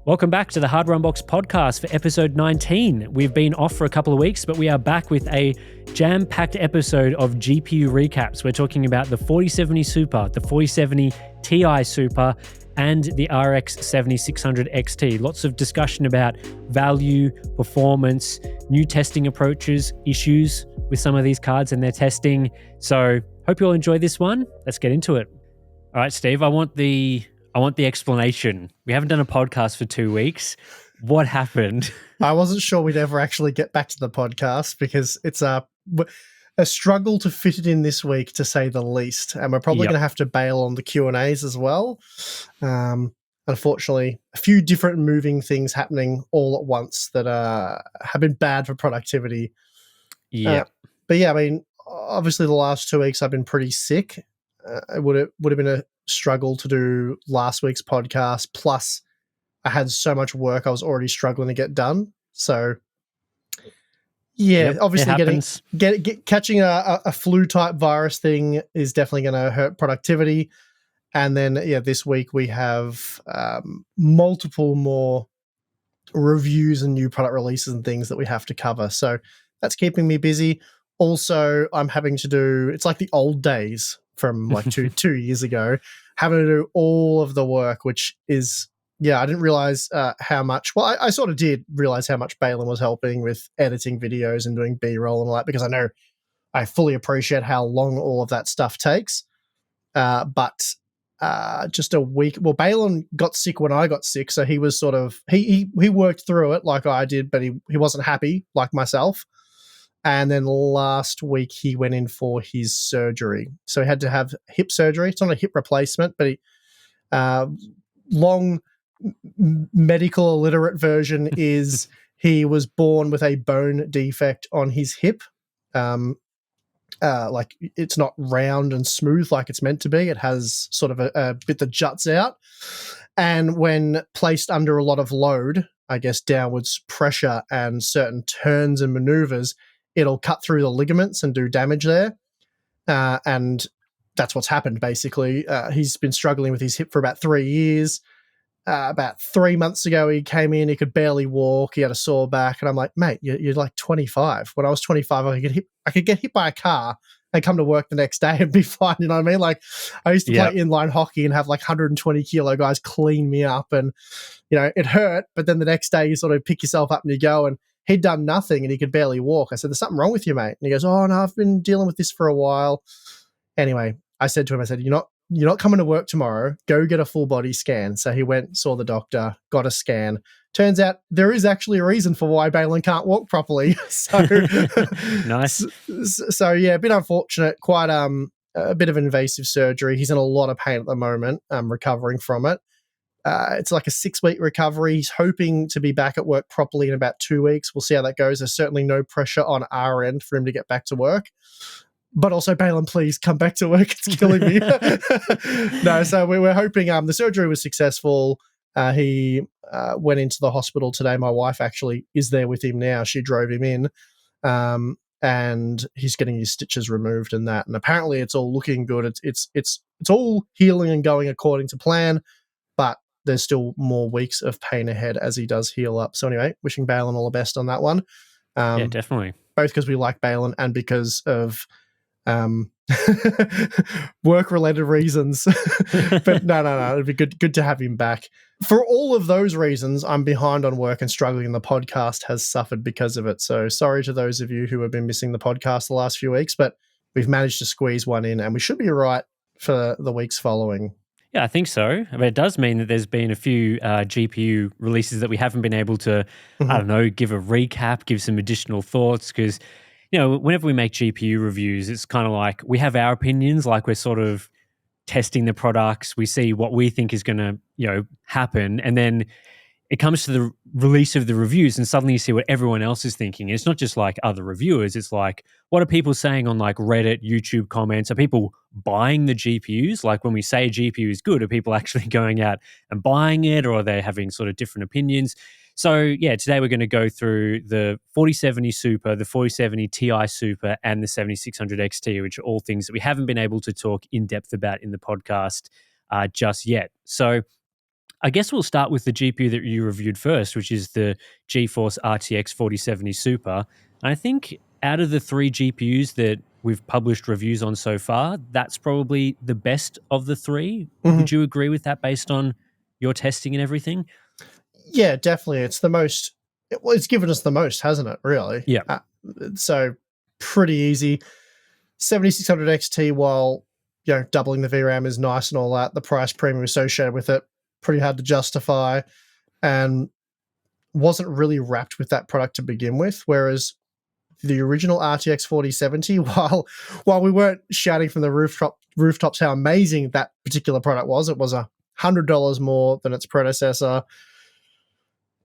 Welcome back to the Hardware Unbox podcast for episode 19. We've been off for a couple of weeks, but we are back with a jam-packed episode of GPU recaps. We're talking about the 4070 Super, the 4070 Ti Super, and the RX 7600 XT. Lots of discussion about value, performance, new testing approaches, issues with some of these cards and their testing. So hope you all enjoy this one. Let's get into it. All right, Steve, I want the explanation. We haven't done a podcast for 2 weeks. What happened? I wasn't sure we'd ever actually get back to the podcast because it's a struggle to fit it in this week, to say the least. And we're probably going to have to bail on the Q&As as well. Unfortunately, a few different moving things happening all at once that have been bad for productivity. Yeah. But yeah, I mean, obviously the last 2 weeks I've been pretty sick. It would have been a struggle to do last week's podcast. Plus, I had so much work I was already struggling to get done. So, yeah, obviously catching a flu type virus thing is definitely going to hurt productivity. And then, this week we have multiple more reviews and new product releases and things that we have to cover. So that's keeping me busy. Also, I'm having to do, it's like the old days from like two years ago, having to do all of the work, which is, I didn't realize how much, well, I sort of did realize how much Balin was helping with editing videos and doing B-roll and all that, because I fully appreciate how long all of that stuff takes. But just a week, well, Balin got sick when I got sick, so he was sort of, he worked through it like I did, but he wasn't happy like myself. And then last week he went in for his surgery. So he had to have hip surgery. It's not a hip replacement, but long medical illiterate version is he was born with a bone defect on his hip. Like it's not round and smooth like it's meant to be. It has sort of a bit that juts out. And when placed under a lot of load, I guess downwards pressure and certain turns and maneuvers, it'll cut through the ligaments and do damage there. And that's what's happened, basically. He's been struggling with his hip for about 3 years. About 3 months ago, he came in, he could barely walk, he had a sore back. And I'm like, mate, you're like 25. When I was 25, I could get hit by a car and come to work the next day and be fine, you know what I mean? Like, I used to play inline hockey and have like 120 kilo guys clean me up. And, it hurt, but then the next day you sort of pick yourself up and you go, and he'd done nothing and he could barely walk. I said, there's something wrong with you, mate. And he goes, oh, no, I've been dealing with this for a while. Anyway, I said to him, you're not coming to work tomorrow. Go get a full body scan. So he went, saw the doctor, got a scan. Turns out there is actually a reason for why Balin can't walk properly. So nice. So a bit unfortunate, quite a bit of invasive surgery. He's in a lot of pain at the moment, recovering from it. It's like a 6-week recovery. He's hoping to be back at work properly in about 2 weeks. We'll see how that goes. There's certainly no pressure on our end for him to get back to work. But also, Balin, please come back to work. It's killing me. No, so we're hoping the surgery was successful. He went into the hospital today. My wife actually is there with him now. She drove him in. And he's getting his stitches removed and that. And apparently it's all looking good. It's all healing and going according to plan. But there's still more weeks of pain ahead as he does heal up. So anyway, wishing Balin all the best on that one. Yeah, definitely. Both because we like Balin and because of work-related reasons. But no, it'd be good to have him back. For all of those reasons, I'm behind on work and struggling, and the podcast has suffered because of it. So sorry to those of you who have been missing the podcast the last few weeks, but we've managed to squeeze one in and we should be all right for the weeks following. Yeah, I think so. I mean, it does mean that there's been a few GPU releases that we haven't been able to, I don't know, give a recap, give some additional thoughts, because, whenever we make GPU reviews, it's kind of like we have our opinions, like we're sort of testing the products, we see what we think is going to, happen, and then it comes to the release of the reviews and suddenly you see what everyone else is thinking. It's not just like other reviewers. It's like, what are people saying on like Reddit, YouTube comments? Are people buying the GPUs? Like when we say a GPU is good, are people actually going out and buying it, or are they having sort of different opinions? So today we're going to go through the 4070 Super, the 4070 Ti Super, and the 7600 XT, which are all things that we haven't been able to talk in depth about in the podcast just yet. So I guess we'll start with the GPU that you reviewed first, which is the GeForce RTX 4070 Super. And I think out of the three GPUs that we've published reviews on so far, that's probably the best of the three. Mhm. Would you agree with that based on your testing and everything? Yeah, definitely. It's the most. Well, it's given us the most, hasn't it? Really. Yeah. So pretty easy. 7600 XT, while doubling the VRAM is nice and all that, the price premium associated with it pretty hard to justify, and wasn't really wrapped with that product to begin with. Whereas the original RTX 4070, while we weren't shouting from the rooftops how amazing that particular product was, it was $100 more than its predecessor.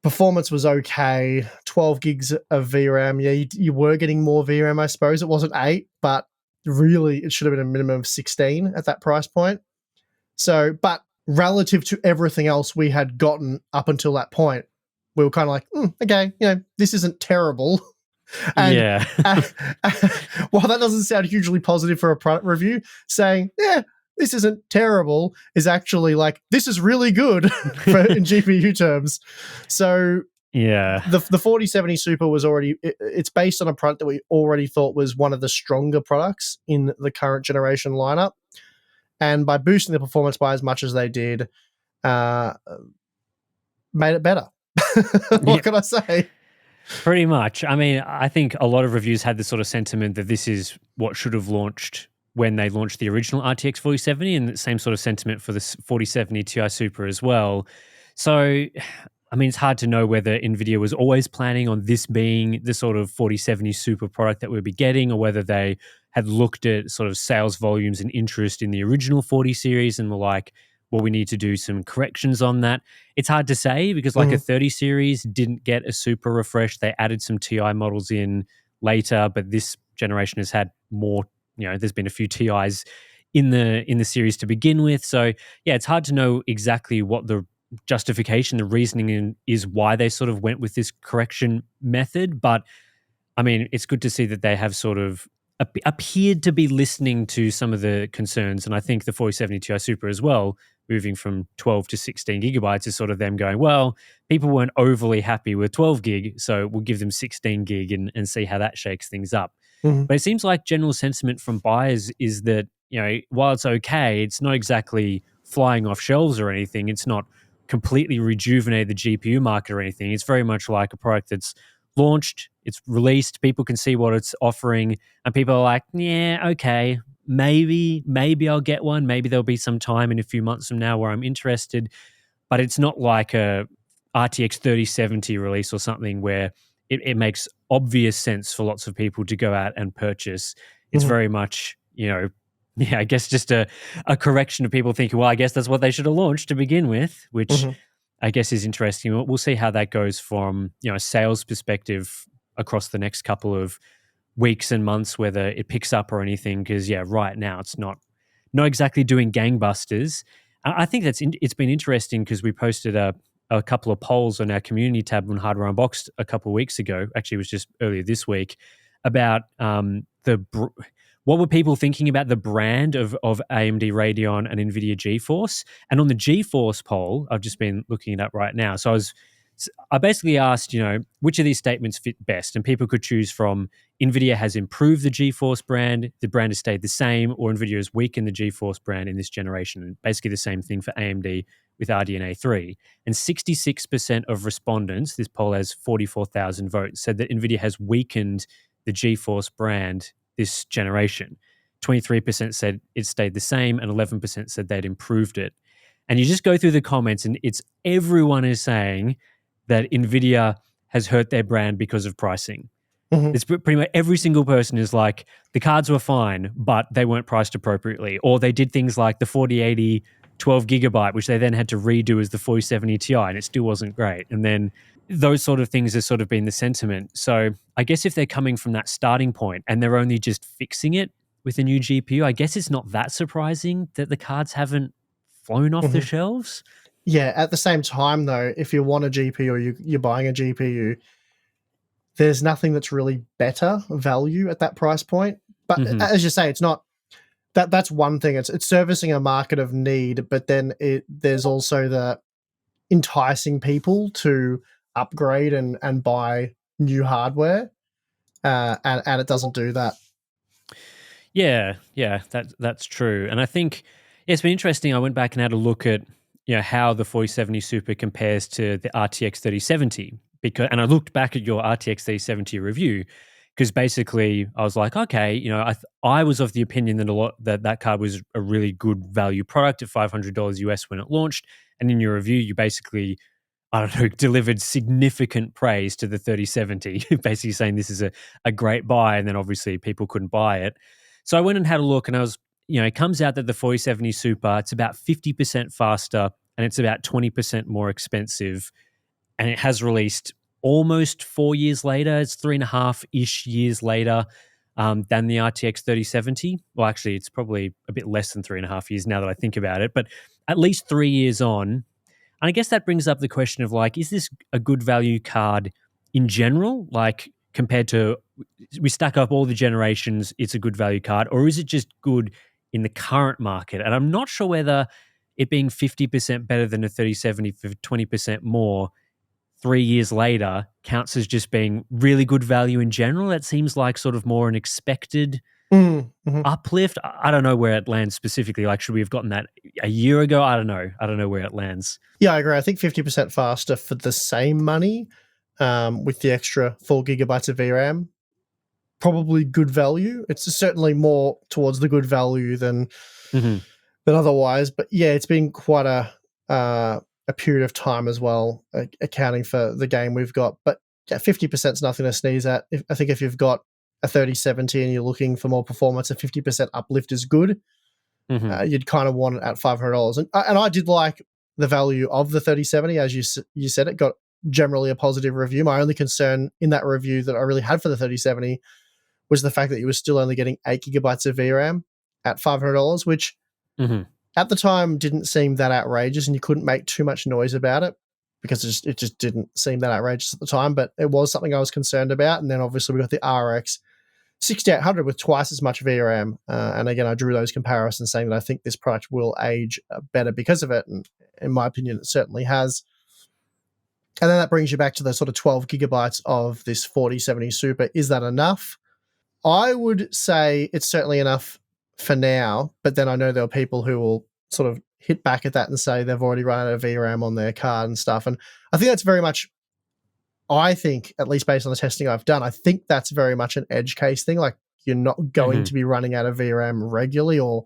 Performance was okay. 12 gigs of VRAM. Yeah, you were getting more VRAM, I suppose. It wasn't 8, but really it should have been a minimum of 16 at that price point. So, but relative to everything else we had gotten up until that point, we were kind of like, okay, this isn't terrible. And Yeah. while that doesn't sound hugely positive for a product review, saying, yeah, this isn't terrible is actually like, this is really good in GPU terms. So Yeah. the 4070 Super was already, it's based on a product that we already thought was one of the stronger products in the current generation lineup. And by boosting the performance by as much as they did, made it better. What can I say? Pretty much. I mean, I think a lot of reviews had the sort of sentiment that this is what should have launched when they launched the original RTX 4070, and the same sort of sentiment for the 4070 Ti Super as well. So, I mean, it's hard to know whether Nvidia was always planning on this being the sort of 4070 Super product that we'd be getting, or whether they had looked at sort of sales volumes and interest in the original 40 series and were like, well, we need to do some corrections on that. It's hard to say because like a 30 series didn't get a super refresh. They added some TI models in later, but this generation has had more, there's been a few TIs in the series to begin with. So yeah, it's hard to know exactly what the justification, the reasoning is why they sort of went with this correction method. But I mean, it's good to see that they have sort of appeared to be listening to some of the concerns. And I think the 4070 Ti Super as well, moving from 12 to 16 gigabytes, is sort of them going, well, people weren't overly happy with 12 gig, so we'll give them 16 gig and see how that shakes things up. Mm-hmm. But it seems like general sentiment from buyers is that, while it's okay, it's not exactly flying off shelves or anything. It's not completely rejuvenated the GPU market or anything. It's very much like a product that's launched, it's released, people can see what it's offering, and people are like, yeah, okay, maybe I'll get one. Maybe there'll be some time in a few months from now where I'm interested. But it's not like a RTX 3070 release or something where it makes obvious sense for lots of people to go out and purchase. It's very much, I guess just a correction of people thinking, well, I guess that's what they should have launched to begin with, which I guess is interesting. We'll see how that goes from a sales perspective across the next couple of weeks and months, whether it picks up or anything. Because right now it's not exactly doing gangbusters. I think it's been interesting because we posted a couple of polls on our community tab on Hardware Unboxed a couple of weeks ago. Actually, it was just earlier this week about what were people thinking about the brand of AMD Radeon and Nvidia GeForce. And on the GeForce poll, I've just been looking it up right now. So I basically asked, which of these statements fit best? And people could choose from Nvidia has improved the GeForce brand, the brand has stayed the same, or Nvidia has weakened the GeForce brand in this generation. And basically the same thing for AMD with RDNA 3. And 66% of respondents, this poll has 44,000 votes, said that Nvidia has weakened the GeForce brand this generation. 23% said it stayed the same, and 11% said they'd improved it. And you just go through the comments, and everyone is saying that Nvidia has hurt their brand because of pricing. It's pretty much every single person is like, the cards were fine, but they weren't priced appropriately. Or they did things like the 4080 12 gigabyte, which they then had to redo as the 4070 Ti, and it still wasn't great. And then those sort of things have sort of been the sentiment. So I guess if they're coming from that starting point and they're only just fixing it with a new GPU, I guess it's not that surprising that the cards haven't flown off the shelves. Yeah, at the same time, though, if you want a GPU or you're buying a GPU, there's nothing that's really better value at that price point. But as you say, it's not that's one thing. It's servicing a market of need, but then there's also enticing people to upgrade and buy new hardware, and it doesn't do that. Yeah, that's true. And I think it's been interesting. I went back and had a look at how the 4070 Super compares to the RTX 3070 and I looked back at your RTX 3070 review because basically I was like, okay, I was of the opinion that card was a really good value product at $500 US when it launched, and in your review you basically, I don't know, delivered significant praise to the 3070, basically saying this is a great buy, and then obviously people couldn't buy it. So I went and had a look, and it comes out that the 4070 Super, it's about 50% faster, and it's about 20% more expensive, and it has released almost 4 years later. It's 3.5-ish years later than the RTX 3070. Well, actually, it's probably a bit less than 3.5 years now that I think about it, but at least 3 years on. And I guess that brings up the question of is this a good value card in general? Like compared to, we stack up all the generations, it's a good value card, or is it just good in the current market? And I'm not sure whether it being 50% better than a 3070 for 20% more 3 years later counts as just being really good value in general. That seems like sort of more an expected Mm-hmm. uplift. I don't know where it lands specifically. Like, should we have gotten that a year ago? I don't know. I don't know where it lands. Yeah, I agree. I think 50% faster for the same money, with the extra 4 GB of VRAM, probably good value. It's certainly more towards the good value than otherwise. But yeah, it's been quite a period of time as well, accounting for the game we've got. But yeah, 50% is nothing to sneeze at. I think if you've got a 3070 and you're looking for more performance, a 50% uplift is good. You'd kind of want it at $500. And I did like the value of the 3070. As you said, it got generally a positive review. My only concern in that review that I really had for the 3070 was the fact that you were still only getting 8 GB of VRAM at $500, which at the time didn't seem that outrageous, and you couldn't make too much noise about it because it just didn't seem that outrageous at the time. But it was something I was concerned about. And then obviously we got the RX 6800 with twice as much VRAM. And again, I drew those comparisons saying that I think this product will age better because of it. And in my opinion, it certainly has. And then that brings you back to the sort of 12 GB of this 4070 Super. Is that enough? I would say it's certainly enough for now, but then I know there are people who will sort of hit back at that and say they've already run out of VRAM on their card and stuff. And I think that's very much, I think, at least based on the testing I've done, I think that's very much an edge case thing. Like, you're not going to be running out of VRAM regularly, or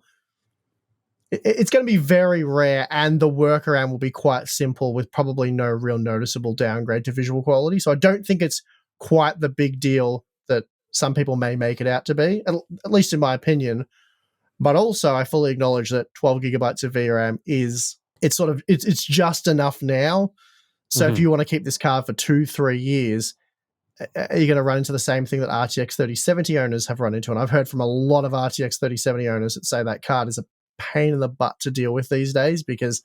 it's going to be very rare, and the workaround will be quite simple with probably no real noticeable downgrade to visual quality. So I don't think it's quite the big deal that some people may make it out to be, at least in my opinion. But also, I fully acknowledge that 12 GB of VRAM it's just enough now. So if you want to keep this card for 2-3 years, are you going to run into the same thing that RTX 3070 owners have run into? And I've heard from a lot of RTX 3070 owners that say that card is a pain in the butt to deal with these days because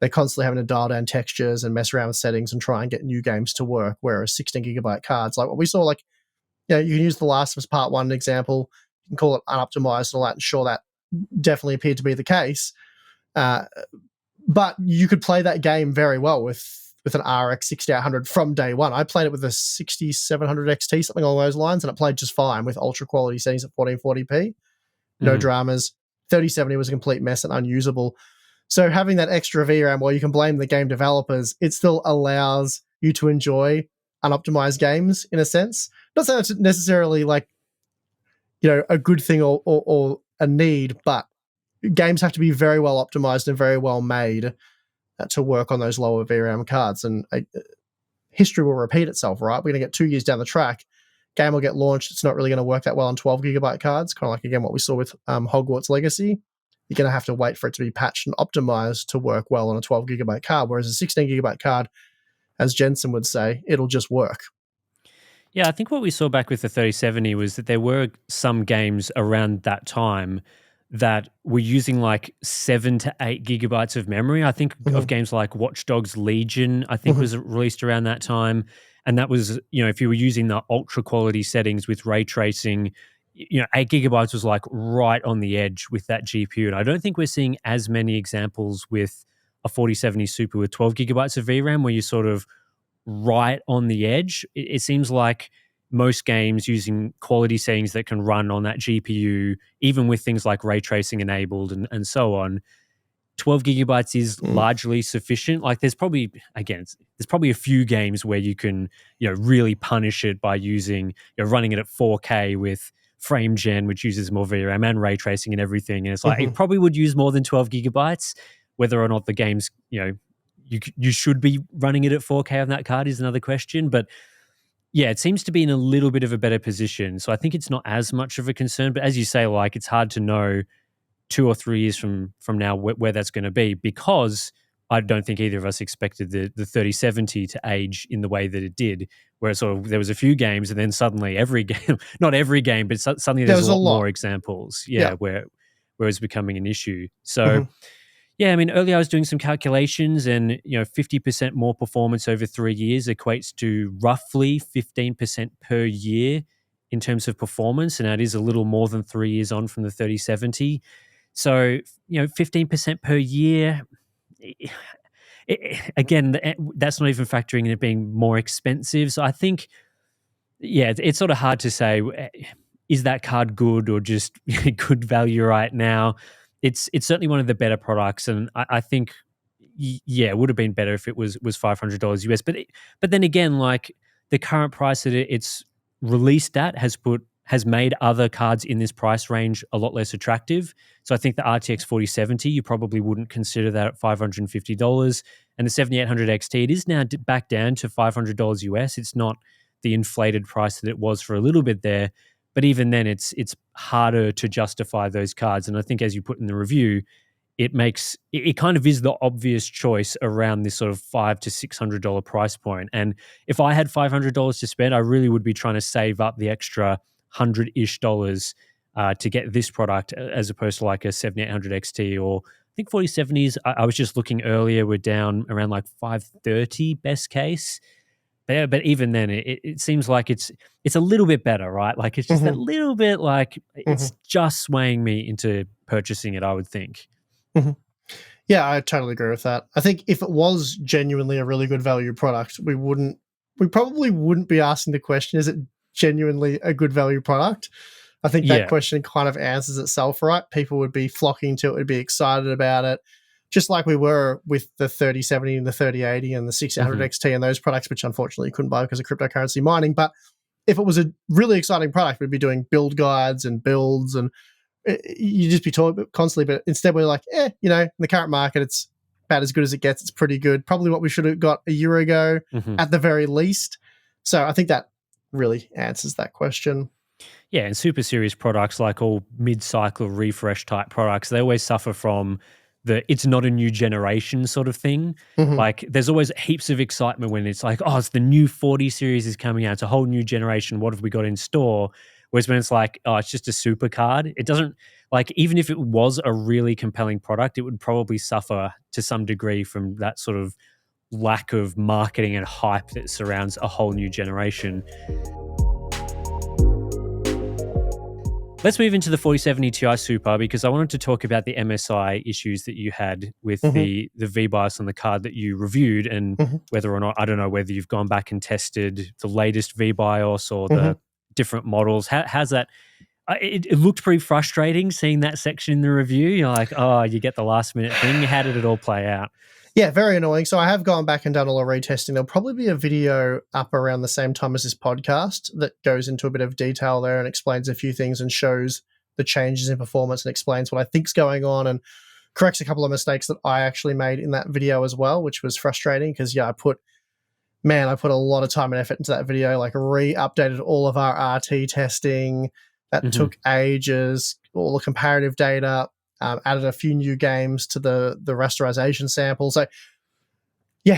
they're constantly having to dial down textures and mess around with settings and try and get new games to work. Whereas 16 GB cards, like what we saw, you can use The Last of Us Part 1 example. You can call it unoptimized and all that, and sure, that definitely appeared to be the case. But you could play that game very well with an RX 6800 from day one. I played it with a 6700 XT, something along those lines, and it played just fine with ultra quality settings at 1440p. No dramas. 3070 was a complete mess and unusable. So having that extra VRAM, while you can blame the game developers, it still allows you to enjoy unoptimized games in a sense. Not saying it's necessarily a good thing or a need, but games have to be very well optimized and very well made to work on those lower VRAM cards. And history will repeat itself, right? We're going to get 2 years down the track, game will get launched, it's not really going to work that well on 12 GB cards, kind of like, again, what we saw with Hogwarts Legacy. You're going to have to wait for it to be patched and optimized to work well on a 12 GB card, whereas a 16 GB card, as Jensen would say, it'll just work. Yeah, I think what we saw back with the 3070 was that there were some games around that time that were using 7 to 8 GB of memory. I think of games like Watch Dogs Legion, I think was released around that time. And that was, if you were using the ultra quality settings with ray tracing, 8 GB was right on the edge with that GPU. And I don't think we're seeing as many examples with a 4070 Super with 12 gigabytes of VRAM, where you're sort of right on the edge. It seems like most games using quality settings that can run on that GPU, even with things like ray tracing enabled and so on, 12 gigabytes is largely sufficient. Like there's probably, again, there's probably a few games where you can, really punish it by using, running it at 4K with frame gen, which uses more VRAM and ray tracing and everything. And it's like, it probably would use more than 12 gigabytes. Whether or not the game's, you should be running it at 4K on that card is another question. But yeah, it seems to be in a little bit of a better position. So I think it's not as much of a concern. But as you say, like it's hard to know 2 or 3 years from now where that's going to be, because I don't think either of us expected the 3070 to age in the way that it did, where sort of there was a few games and then suddenly every game, not every game, but suddenly there's a lot more examples, where it's becoming an issue. So yeah, I mean, earlier I was doing some calculations and, 50% more performance over 3 years equates to roughly 15% per year in terms of performance. And that is a little more than 3 years on from the 3070. So, 15% per year, again, that's not even factoring in it being more expensive. So I think, yeah, it's sort of hard to say, is that card good or just good value right now? It's certainly one of the better products, and I think, yeah, it would have been better if it was $500 US. But then again, like the current price that it's released at has made other cards in this price range a lot less attractive. So I think the RTX 4070, you probably wouldn't consider that at $550, and the 7800 XT, it is now back down to $500 US. It's not the inflated price that it was for a little bit there. But even then, it's harder to justify those cards. And I think, as you put in the review, it kind of is the obvious choice around this sort of $500 to $600 price point. And if I had $500 to spend, I really would be trying to save up the extra $100-ish to get this product, as opposed to like a 7800 XT, or I think 4070s. I was just looking earlier, we're down around like 530 best case. But even then, it seems like it's a little bit better, right? Like it's just that little bit, like it's just swaying me into purchasing it, I would think. Yeah, I totally agree with that. I think if it was genuinely a really good value product, we probably wouldn't be asking the question, is it genuinely a good value product? I think that question kind of answers itself, right? People would be flocking to it, would be excited about it, just like we were with the 3070 and the 3080 and the 6800 XT and those products, which unfortunately you couldn't buy because of cryptocurrency mining. But if it was a really exciting product, we'd be doing build guides and builds, and you just be talking constantly. But instead we're like, in the current market, it's about as good as it gets. It's pretty good. Probably what we should have got a year ago at the very least. So I think that really answers that question. Yeah, and super serious products, like all mid-cycle refresh type products, they always suffer from it's not a new generation sort of thing. Like there's always heaps of excitement when it's like, oh, it's the new 40 series is coming out. It's a whole new generation. What have we got in store? Whereas when it's like, oh, it's just a super card, it doesn't, like, even if it was a really compelling product, it would probably suffer to some degree from that sort of lack of marketing and hype that surrounds a whole new generation. Let's move into the 4070 Ti Super, because I wanted to talk about the MSI issues that you had with the V-BIOS on the card that you reviewed, and whether or not, I don't know whether you've gone back and tested the latest V-BIOS or the different models. How's that? It looked pretty frustrating seeing that section in the review. You're like, oh, you get the last minute thing. How did it all play out? Yeah, very annoying. So I have gone back and done a lot of retesting. There'll probably be a video up around the same time as this podcast that goes into a bit of detail there and explains a few things and shows the changes in performance and explains what I think's going on and corrects a couple of mistakes that I actually made in that video as well, which was frustrating because, I put a lot of time and effort into that video, like re-updated all of our RT testing. That took ages, all the comparative data. Added a few new games to the rasterization sample. So,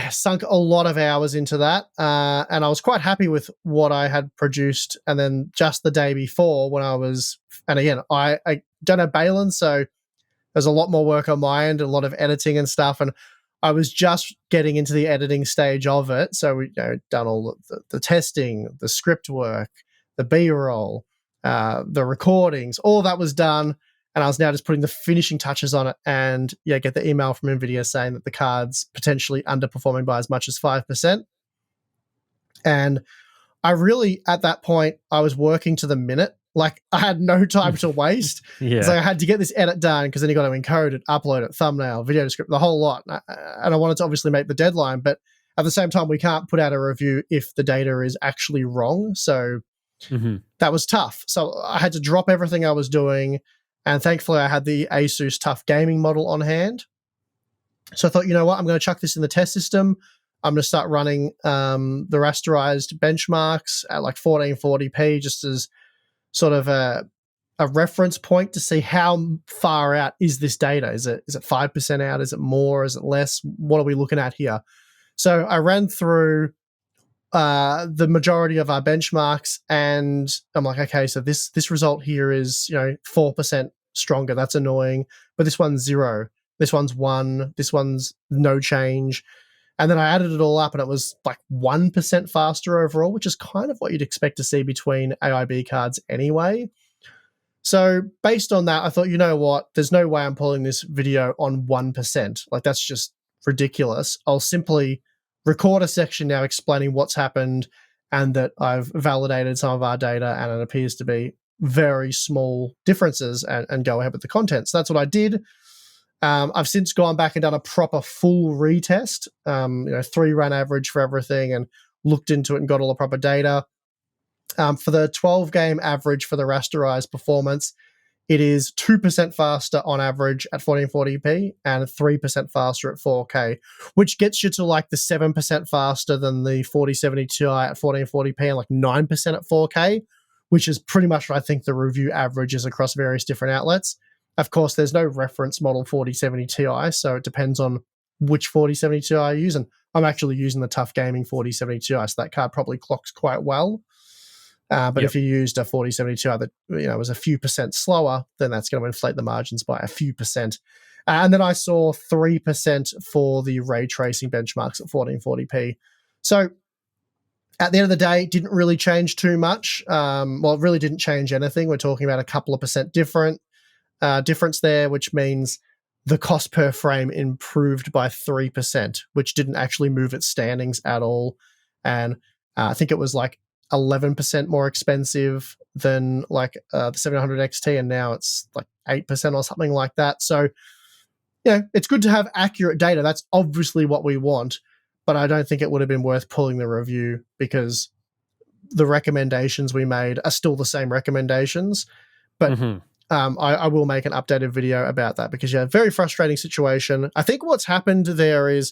sunk a lot of hours into that. And I was quite happy with what I had produced. And then just the day before and again, I don't have Balin, so there's a lot more work on my end, a lot of editing and stuff. And I was just getting into the editing stage of it. So we done all the testing, the script work, the B-roll, the recordings, all that was done. and I was now just putting the finishing touches on it, and get the email from Nvidia saying that the card's potentially underperforming by as much as 5%. And I really, at that point, I was working to the minute. Like, I had no time to waste. It's like I had to get this edit done, because then you got to encode it, upload it, thumbnail, video description, the whole lot. And I wanted to obviously make the deadline, but at the same time, we can't put out a review if the data is actually wrong. So that was tough. So I had to drop everything I was doing, and thankfully I had the Asus Tough Gaming model on hand. So I thought, you know what, I'm going to chuck this in the test system. I'm going to start running the rasterized benchmarks at like 1440p, just as sort of a reference point to see how far out is this data. Is it 5% out? Is it more? Is it less? What are we looking at here? So I ran through the majority of our benchmarks, and I'm like, okay, so this result here is 4% stronger. That's annoying. But this one's 0. This one's 1. This one's no change. And then I added it all up, and it was like 1% faster overall, which is kind of what you'd expect to see between AIB cards anyway. So based on that, I thought, you know what? There's no way I'm pulling this video on 1%. Like, that's just ridiculous. I'll simply record a section now explaining what's happened, and that I've validated some of our data, and it appears to be very small differences, and go ahead with the content. So that's what I did. I've since gone back and done a proper full retest, 3-run average for everything, and looked into it and got all the proper data. For the 12-game average for the rasterized performance, it is 2% faster on average at 1440p and 3% faster at 4K, which gets you to like the 7% faster than the 4070 Ti at 1440p and like 9% at 4K, which is pretty much what I think the review average is across various different outlets. Of course, there's no reference model 4070 Ti, so it depends on which 4070 Ti I use, and I'm actually using the Tough Gaming 4070 Ti, so that card probably clocks quite well. But if you used a 4070 Ti that was a few percent slower, then that's going to inflate the margins by a few percent. And then I saw 3% for the ray tracing benchmarks at 1440p. So at the end of the day, it didn't really change too much. It really didn't change anything. We're talking about a couple of percent difference there, which means the cost per frame improved by 3%, which didn't actually move its standings at all. And I think it was like 11% more expensive than like the 700 XT, and now it's like 8% or something like that. So, it's good to have accurate data. That's obviously what we want, but I don't think it would have been worth pulling the review, because the recommendations we made are still the same recommendations. But I will make an updated video about that, because very frustrating situation. I think what's happened there is,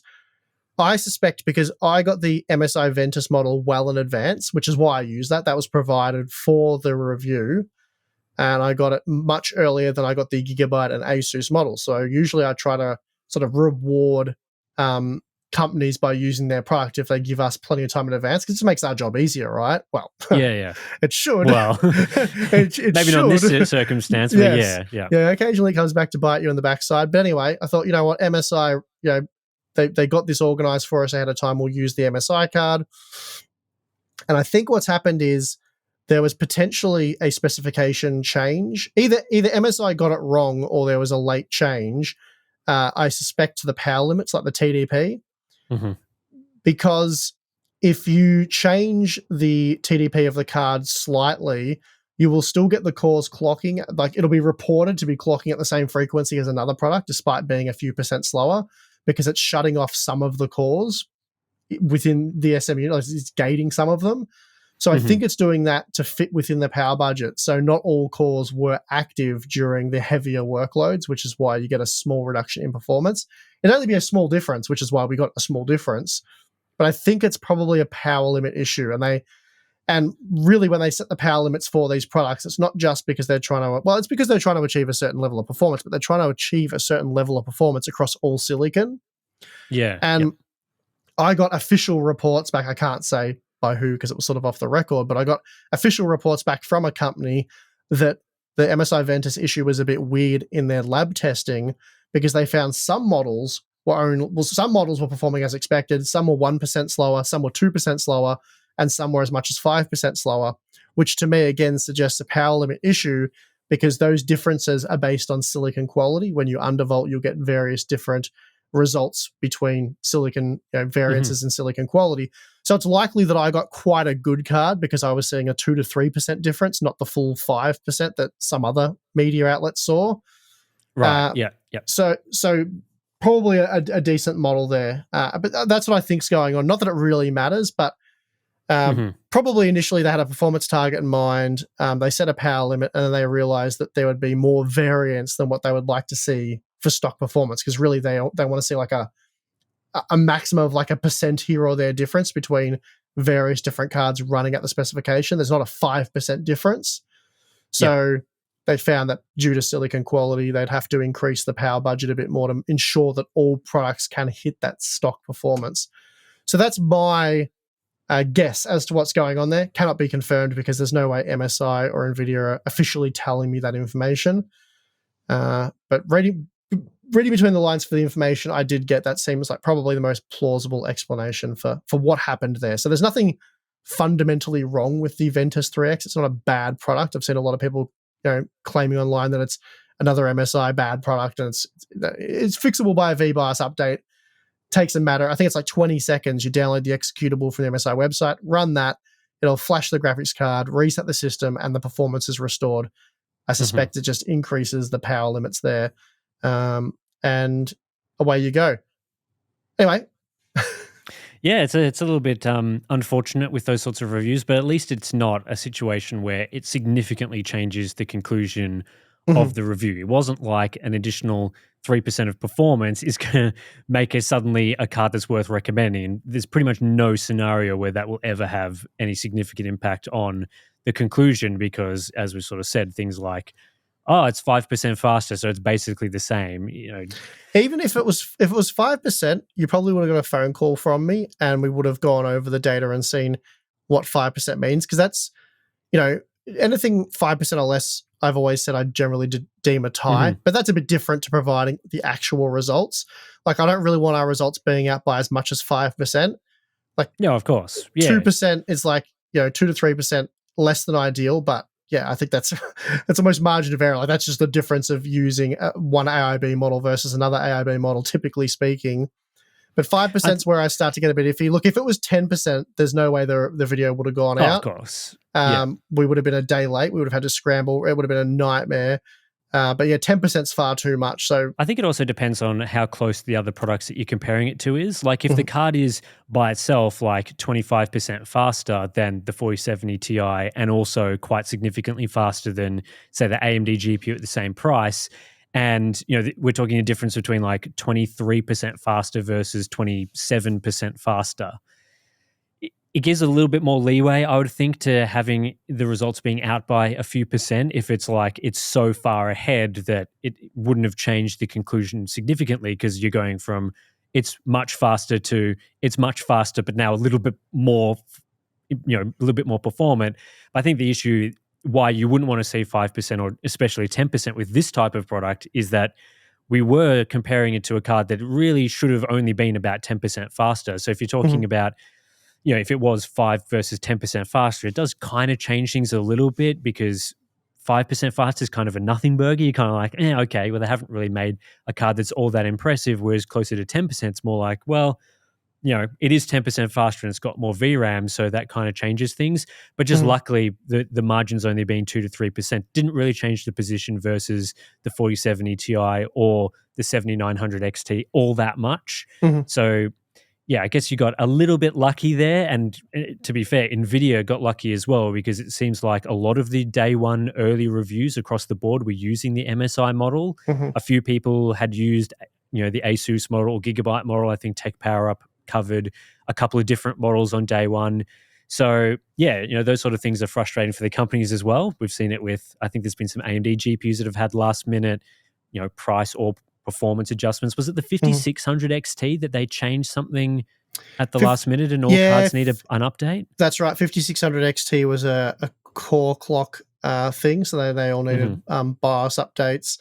I suspect, because I got the MSI Ventus model well in advance, which is why I used that. That was provided for the review, and I got it much earlier than I got the Gigabyte and Asus model. So usually I try to sort of reward companies by using their product if they give us plenty of time in advance, because it makes our job easier, right? Well, it should. Well, it maybe should. not in this circumstance, but yeah. Occasionally it comes back to bite you in the backside. But anyway, I thought, you know what, MSI, they got this organized for us ahead of time. We'll use the MSI card. And I think what's happened is there was potentially a specification change. Either MSI got it wrong, or there was a late change, I suspect, to the power limits, like the TDP. Because if you change the TDP of the card slightly, you will still get the cores clocking. Like, it'll be reported to be clocking at the same frequency as another product, despite being a few percent slower, because it's shutting off some of the cores within the SMU. It's gating some of them. So I think it's doing that to fit within the power budget. So not all cores were active during the heavier workloads, which is why you get a small reduction in performance. It'd only be a small difference, which is why we got a small difference. But I think it's probably a power limit issue. And really, when they set the power limits for these products, it's not just because they're trying to, it's because they're trying to achieve a certain level of performance, but they're trying to achieve a certain level of performance across all silicon. And I got official reports back. I can't say by who, because it was sort of off the record, but I got official reports back from a company that the MSI Ventus issue was a bit weird in their lab testing, because they found some models some models were performing as expected. Some were 1% slower, some were 2% slower, and some were as much as 5% slower, which to me, again, suggests a power limit issue. because those differences are based on silicon quality. When you undervolt, you'll get various different results between silicon, variances in silicon quality. So it's likely that I got quite a good card because I was seeing a 2 to 3% difference, not the full 5% that some other media outlets saw. Right. Yeah. So probably a decent model there. But that's what I think's going on. Not that it really matters, but probably initially they had a performance target in mind. They set a power limit, and then they realized that there would be more variance than what they would like to see for stock performance, because really they want to see like a maximum of like a percent here or there difference between various different cards running at the specification. There's not a 5% difference. So they found that due to silicon quality, they'd have to increase the power budget a bit more to ensure that all products can hit that stock performance. So that's my guess as to what's going on there. Cannot be confirmed because there's no way MSI or Nvidia are officially telling me that information. But reading between the lines for the information I did get, that seems like probably the most plausible explanation for what happened there. So there's nothing fundamentally wrong with the Ventus 3X. It's not a bad product. I've seen a lot of people claiming online that it's another MSI bad product, and it's fixable by a VBIOS update. Takes a matter, I think it's like 20 seconds. You download the executable from the MSI website, run that, it'll flash the graphics card, reset the system, and the performance is restored. I suspect it just increases the power limits there. And away you go. Anyway. Yeah, it's a little bit unfortunate with those sorts of reviews, but at least it's not a situation where it significantly changes the conclusion of the review. It wasn't like an additional 3% of performance is going to make it suddenly a card that's worth recommending. There's pretty much no scenario where that will ever have any significant impact on the conclusion because, as we sort of said, things like, oh, it's 5% faster, so it's basically the same. Even if it was 5%, you probably would have got a phone call from me, and we would have gone over the data and seen what 5% means. Because that's, anything 5% or less, I've always said I generally deem a tie, but that's a bit different to providing the actual results. Like, I don't really want our results being out by as much as 5%. Like, yeah, of course, 2% is like 2 to 3% less than ideal, but yeah, I think that's almost margin of error. Like, that's just the difference of using one AIB model versus another AIB model, typically speaking. But 5% is where I start to get a bit iffy. Look, if it was 10%, there's no way the video would have gone out. Of course. We would have been a day late. We would have had to scramble. It would have been a nightmare. But yeah, 10% is far too much. So I think it also depends on how close the other products that you're comparing it to is. Like, if the card is by itself like 25% faster than the 4070 Ti and also quite significantly faster than, say, the AMD GPU at the same price, and we're talking a difference between like 23% faster versus 27% faster, it gives a little bit more leeway, I would think, to having the results being out by a few percent if it's like it's so far ahead that it wouldn't have changed the conclusion significantly, because you're going from it's much faster to it's much faster, but now a little bit more, a little bit more performant. But I think the issue why you wouldn't want to see 5% or especially 10% with this type of product is that we were comparing it to a card that really should have only been about 10% faster. So if you're talking about if it was 5 versus 10% faster, it does kind of change things a little bit, because 5% faster is kind of a nothing burger. You're kind of like, okay, well, they haven't really made a card that's all that impressive, whereas closer to 10%, it's more like, well, it is 10% faster and it's got more VRAM, so that kind of changes things. But just luckily, the margins only being 2 to 3% didn't really change the position versus the 4070 Ti or the 7900 XT all that much. So yeah, I guess you got a little bit lucky there. And to be fair, Nvidia got lucky as well, because it seems like a lot of the day one early reviews across the board were using the MSI model. A few people had used, the Asus model or Gigabyte model. I think Tech Power Up covered a couple of different models on day one. So yeah, those sort of things are frustrating for the companies as well. We've seen it with, I think there's been some AMD GPUs that have had last minute, price or performance adjustments. Was it the 5600 XT that they changed something at the last minute and all cards need an update? That's right. 5600 XT was a core clock thing, so they all needed BIOS updates.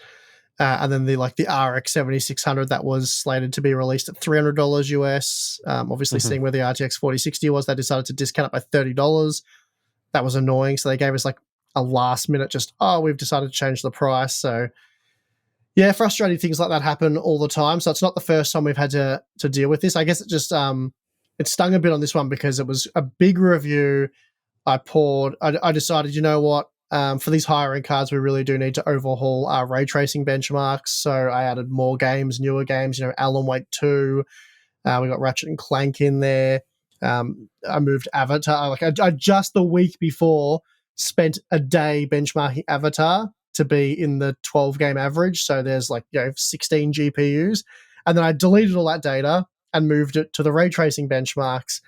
And then the RX 7600 that was slated to be released at $300 US. Obviously, seeing where the RTX 4060 was, they decided to discount it by $30. That was annoying. So they gave us a last minute we've decided to change the price. So yeah, frustrating things like that happen all the time. So it's not the first time we've had to deal with this. I guess it just it stung a bit on this one because it was a big review. I decided, you know what, for these higher end cards, we really do need to overhaul our ray tracing benchmarks. So I added more games, newer games, Alan Wake 2. We got Ratchet and Clank in there. I moved Avatar. Like I just the week before spent a day benchmarking Avatar to be in the 12 game average. So there's 16 GPUs. And then I deleted all that data and moved it to the ray tracing benchmarks.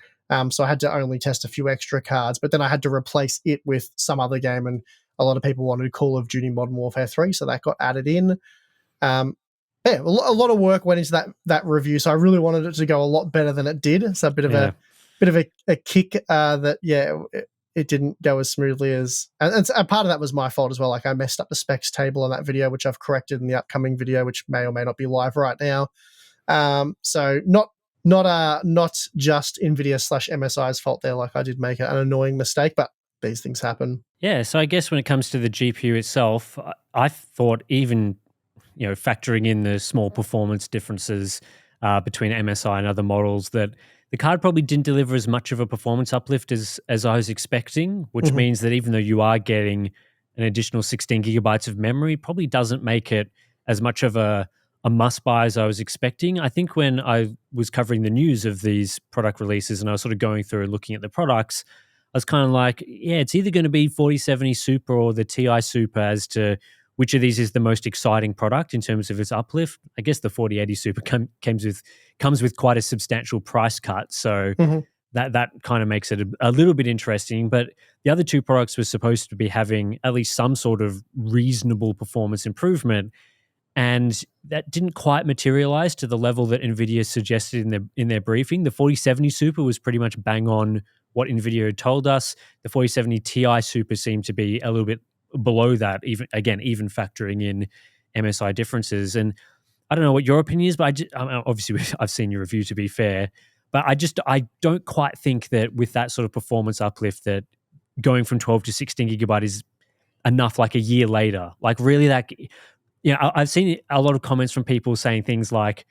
So I had to only test a few extra cards, but then I had to replace it with some other game. And a lot of people wanted Call of Duty Modern Warfare 3. So that got added in. A lot of work went into that review. So I really wanted it to go a lot better than it did. So a bit of a kick that it didn't go as smoothly as, and part of that was my fault as well. Like I messed up the specs table on that video, which I've corrected in the upcoming video, which may or may not be live right now. So not just Nvidia / MSI's fault there. Like I did make an annoying mistake, but these things happen. Yeah. So I guess when it comes to the GPU itself, I thought even, factoring in the small performance differences between MSI and other models, that the card probably didn't deliver as much of a performance uplift as I was expecting, which means that even though you are getting an additional 16 gigabytes of memory, probably doesn't make it as much of a must-buy as I was expecting. I think when I was covering the news of these product releases and I was sort of going through and looking at the products, I was kind of like, yeah, it's either going to be 4070 Super or the TI Super as to which of these is the most exciting product in terms of its uplift. I guess the 4080 Super comes with quite a substantial price cut, so that kind of makes it a little bit interesting. But the other two products were supposed to be having at least some sort of reasonable performance improvement, and that didn't quite materialize to the level that NVIDIA suggested in their briefing. The 4070 Super was pretty much bang on what NVIDIA had told us. The 4070 Ti Super seemed to be a little bit below that, even factoring in MSI differences. And I don't know what your opinion is, but obviously I've seen your review, to be fair, but I don't quite think that with that sort of performance uplift that going from 12 to 16 gigabyte is enough like a year later. Like really I've seen a lot of comments from people saying things like,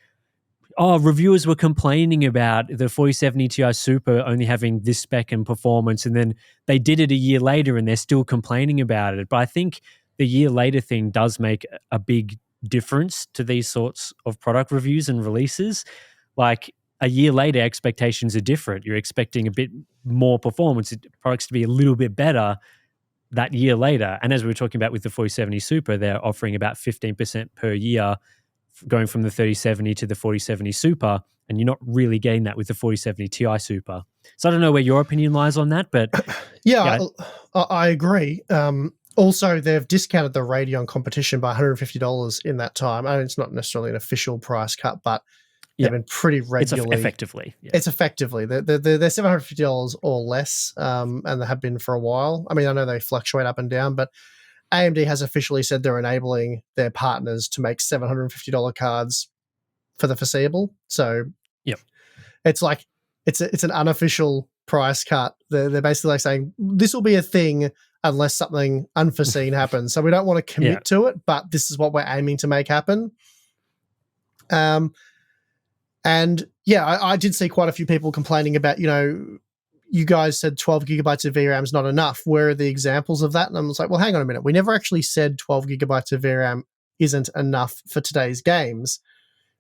oh, reviewers were complaining about the 4070 Ti Super only having this spec and performance, and then they did it a year later and they're still complaining about it. But I think the year later thing does make a big difference to these sorts of product reviews and releases. Like a year later, expectations are different. You're expecting a bit more performance, products to be a little bit better that year later. And as we were talking about with the 4070 Super, they're offering about 15% per year going from the 3070 to the 4070 Super, and you're not really getting that with the 4070 Ti Super. So I don't know where your opinion lies on that, but I agree. Also, they've discounted the Radeon competition by $150 in that time. I mean, it's not necessarily an official price cut, but they've been pretty regularly. It's effectively. Yeah. It's effectively. They're $750 or less, and they have been for a while. I mean, I know they fluctuate up and down, but AMD has officially said they're enabling their partners to make $750 cards for the foreseeable. So it's like it's an unofficial price cut. They're basically like saying this will be a thing unless something unforeseen happens. So we don't want to commit to it, but this is what we're aiming to make happen. And I did see quite a few people complaining about, you guys said 12 gigabytes of VRAM is not enough. Where are the examples of that? And I was like, well, hang on a minute. We never actually said 12 gigabytes of VRAM isn't enough for today's games.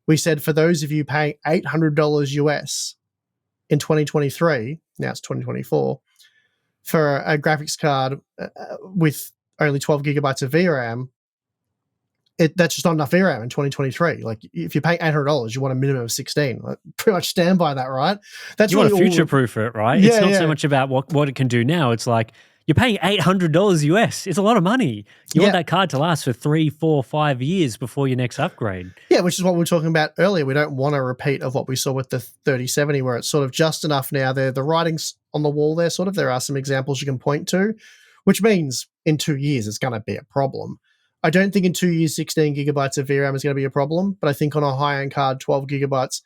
We said for those of you paying $800 US in 2023, now it's 2024, for a graphics card with only 12 gigabytes of VRAM, that's just not enough VRAM in 2023. Like if you're paying $800, you want a minimum of 16. Like, pretty much stand by that, right? That's you really want to future-proof it, right? Yeah, it's not so much about what it can do now. It's like you're paying $800 US. It's a lot of money. You want that card to last for 3, 4, 5 years before your next upgrade. Yeah, which is what we were talking about earlier. We don't want a repeat of what we saw with the 3070, where it's sort of just enough now. The writing's on the wall there, sort of. There are some examples you can point to, which means in 2 years it's going to be a problem. I don't think in 2 years 16 gigabytes of VRAM is going to be a problem, but I think on a high-end card, 12 gigabytes,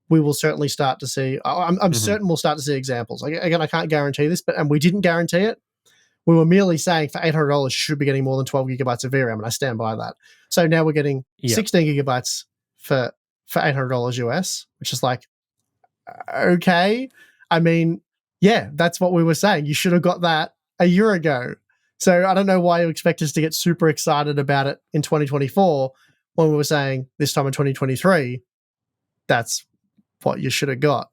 we will certainly start to see. I'm certain we'll start to see examples. Again, I can't guarantee this, and we didn't guarantee it. We were merely saying for $800 you should be getting more than 12 gigabytes of VRAM, and I stand by that. So now we're getting Yeah. 16 gigabytes for $800 US, which is like, okay. I mean, yeah, that's what we were saying. You should have got that a year ago. So I don't know why you expect us to get super excited about it in 2024 when we were saying this time in 2023, that's what you should have got.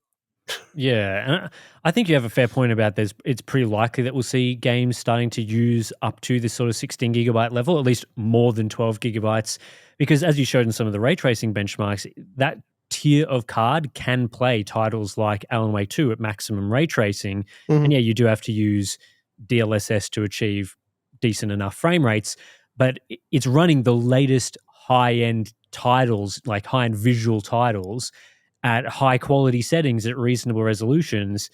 Yeah, and I think you have a fair point about this. It's pretty likely that we'll see games starting to use up to this sort of 16 gigabyte level, at least more than 12 gigabytes, because as you showed in some of the ray tracing benchmarks, that tier of card can play titles like Alan Wake 2 at maximum ray tracing. And Mhm. yeah, you do have to use DLSS to achieve decent enough frame rates, but it's running the latest high end titles, like high end visual titles at high quality settings at reasonable resolutions.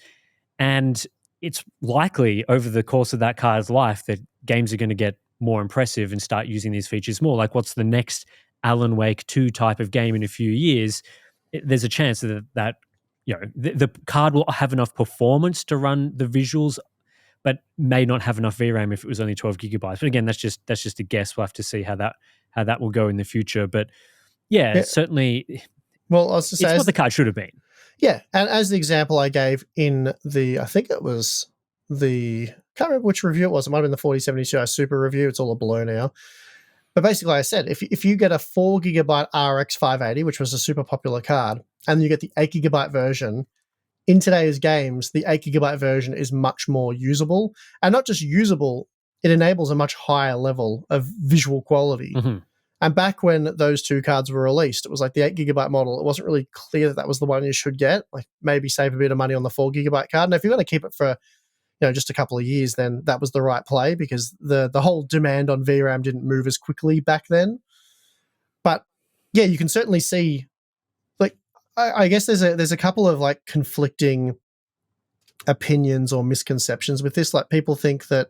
And it's likely over the course of that card's life that games are going to get more impressive and start using these features more. Like, what's the next Alan Wake 2 type of game in a few years? There's a chance that the card will have enough performance to run the visuals, but may not have enough VRAM if it was only 12 gigabytes. But again, that's just a guess. We'll have to see how that will go in the future. But yeah, Yeah. certainly Well, I was to say, it's what the card should have been. yeah, and as the example I gave in the, I think it was the, can't remember which review it was. It might have been the 4070 Ti Super review. It's all a blur now. But basically, I said, if you get a 4 gigabyte RX 580, which was a super popular card, and you get the 8 gigabyte version, in today's games, the 8 gigabyte version is much more usable. And not just usable, it enables a much higher level of visual quality. Mm-hmm. And back when those two cards were released, it was like the 8 gigabyte model. It wasn't really clear that was the one you should get. Like maybe save a bit of money on the 4 gigabyte card. And if you're going to keep it for just a couple of years, then that was the right play because the whole demand on VRAM didn't move as quickly back then. But yeah, you can certainly see. Like I guess there's a couple of like conflicting opinions or misconceptions with this. Like people think that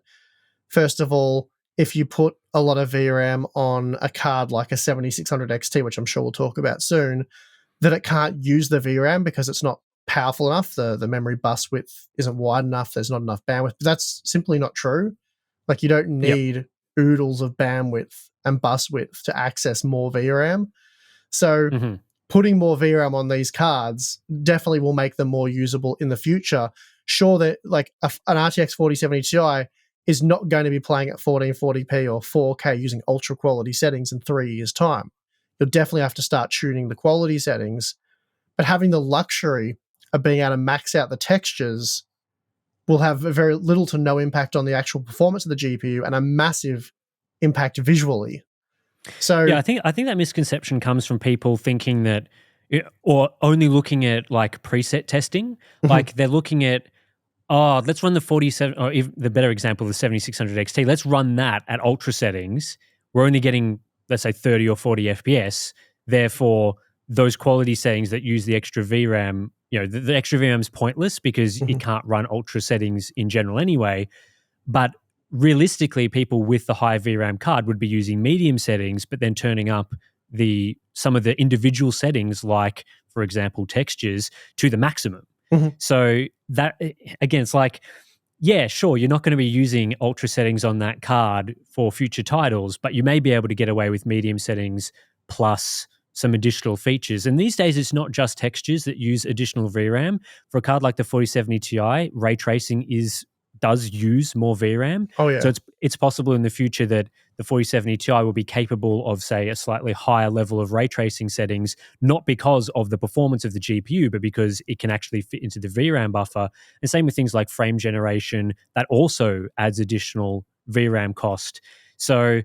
first of all, if you put a lot of VRAM on a card like a 7600 XT, which I'm sure we'll talk about soon, that it can't use the VRAM because it's not powerful enough. The memory bus width isn't wide enough. There's not enough bandwidth. But that's simply not true. Like you don't Yep. need oodles of bandwidth and bus width to access more VRAM. So Mm-hmm. putting more VRAM on these cards definitely will make them more usable in the future. Sure, that like an RTX 4070 Ti is not going to be playing at 1440p or 4K using ultra quality settings in 3 years' time. You'll definitely have to start tuning the quality settings, but having the luxury of being able to max out the textures will have a very little to no impact on the actual performance of the GPU and a massive impact visually. So Yeah, I think that misconception comes from people thinking that, or only looking at like preset testing. Like they're looking at, oh, let's run the 47, or even the better example, the 7600 XT. Let's run that at ultra settings. We're only getting, let's say, 30 or 40 FPS. Therefore, those quality settings that use the extra VRAM, the extra VRAM is pointless because it can't run ultra settings in general anyway. But realistically, people with the high VRAM card would be using medium settings, but then turning up some of the individual settings, like, for example, textures, to the maximum. So that, again, it's like, yeah, sure, you're not going to be using ultra settings on that card for future titles, but you may be able to get away with medium settings plus some additional features. And these days, it's not just textures that use additional VRAM. For a card like the 4070 Ti, ray tracing does use more VRAM. Oh yeah. So it's possible in the future that the 4070 Ti will be capable of, say, a slightly higher level of ray tracing settings, not because of the performance of the GPU, but because it can actually fit into the VRAM buffer. And same with things like frame generation, that also adds additional VRAM cost. So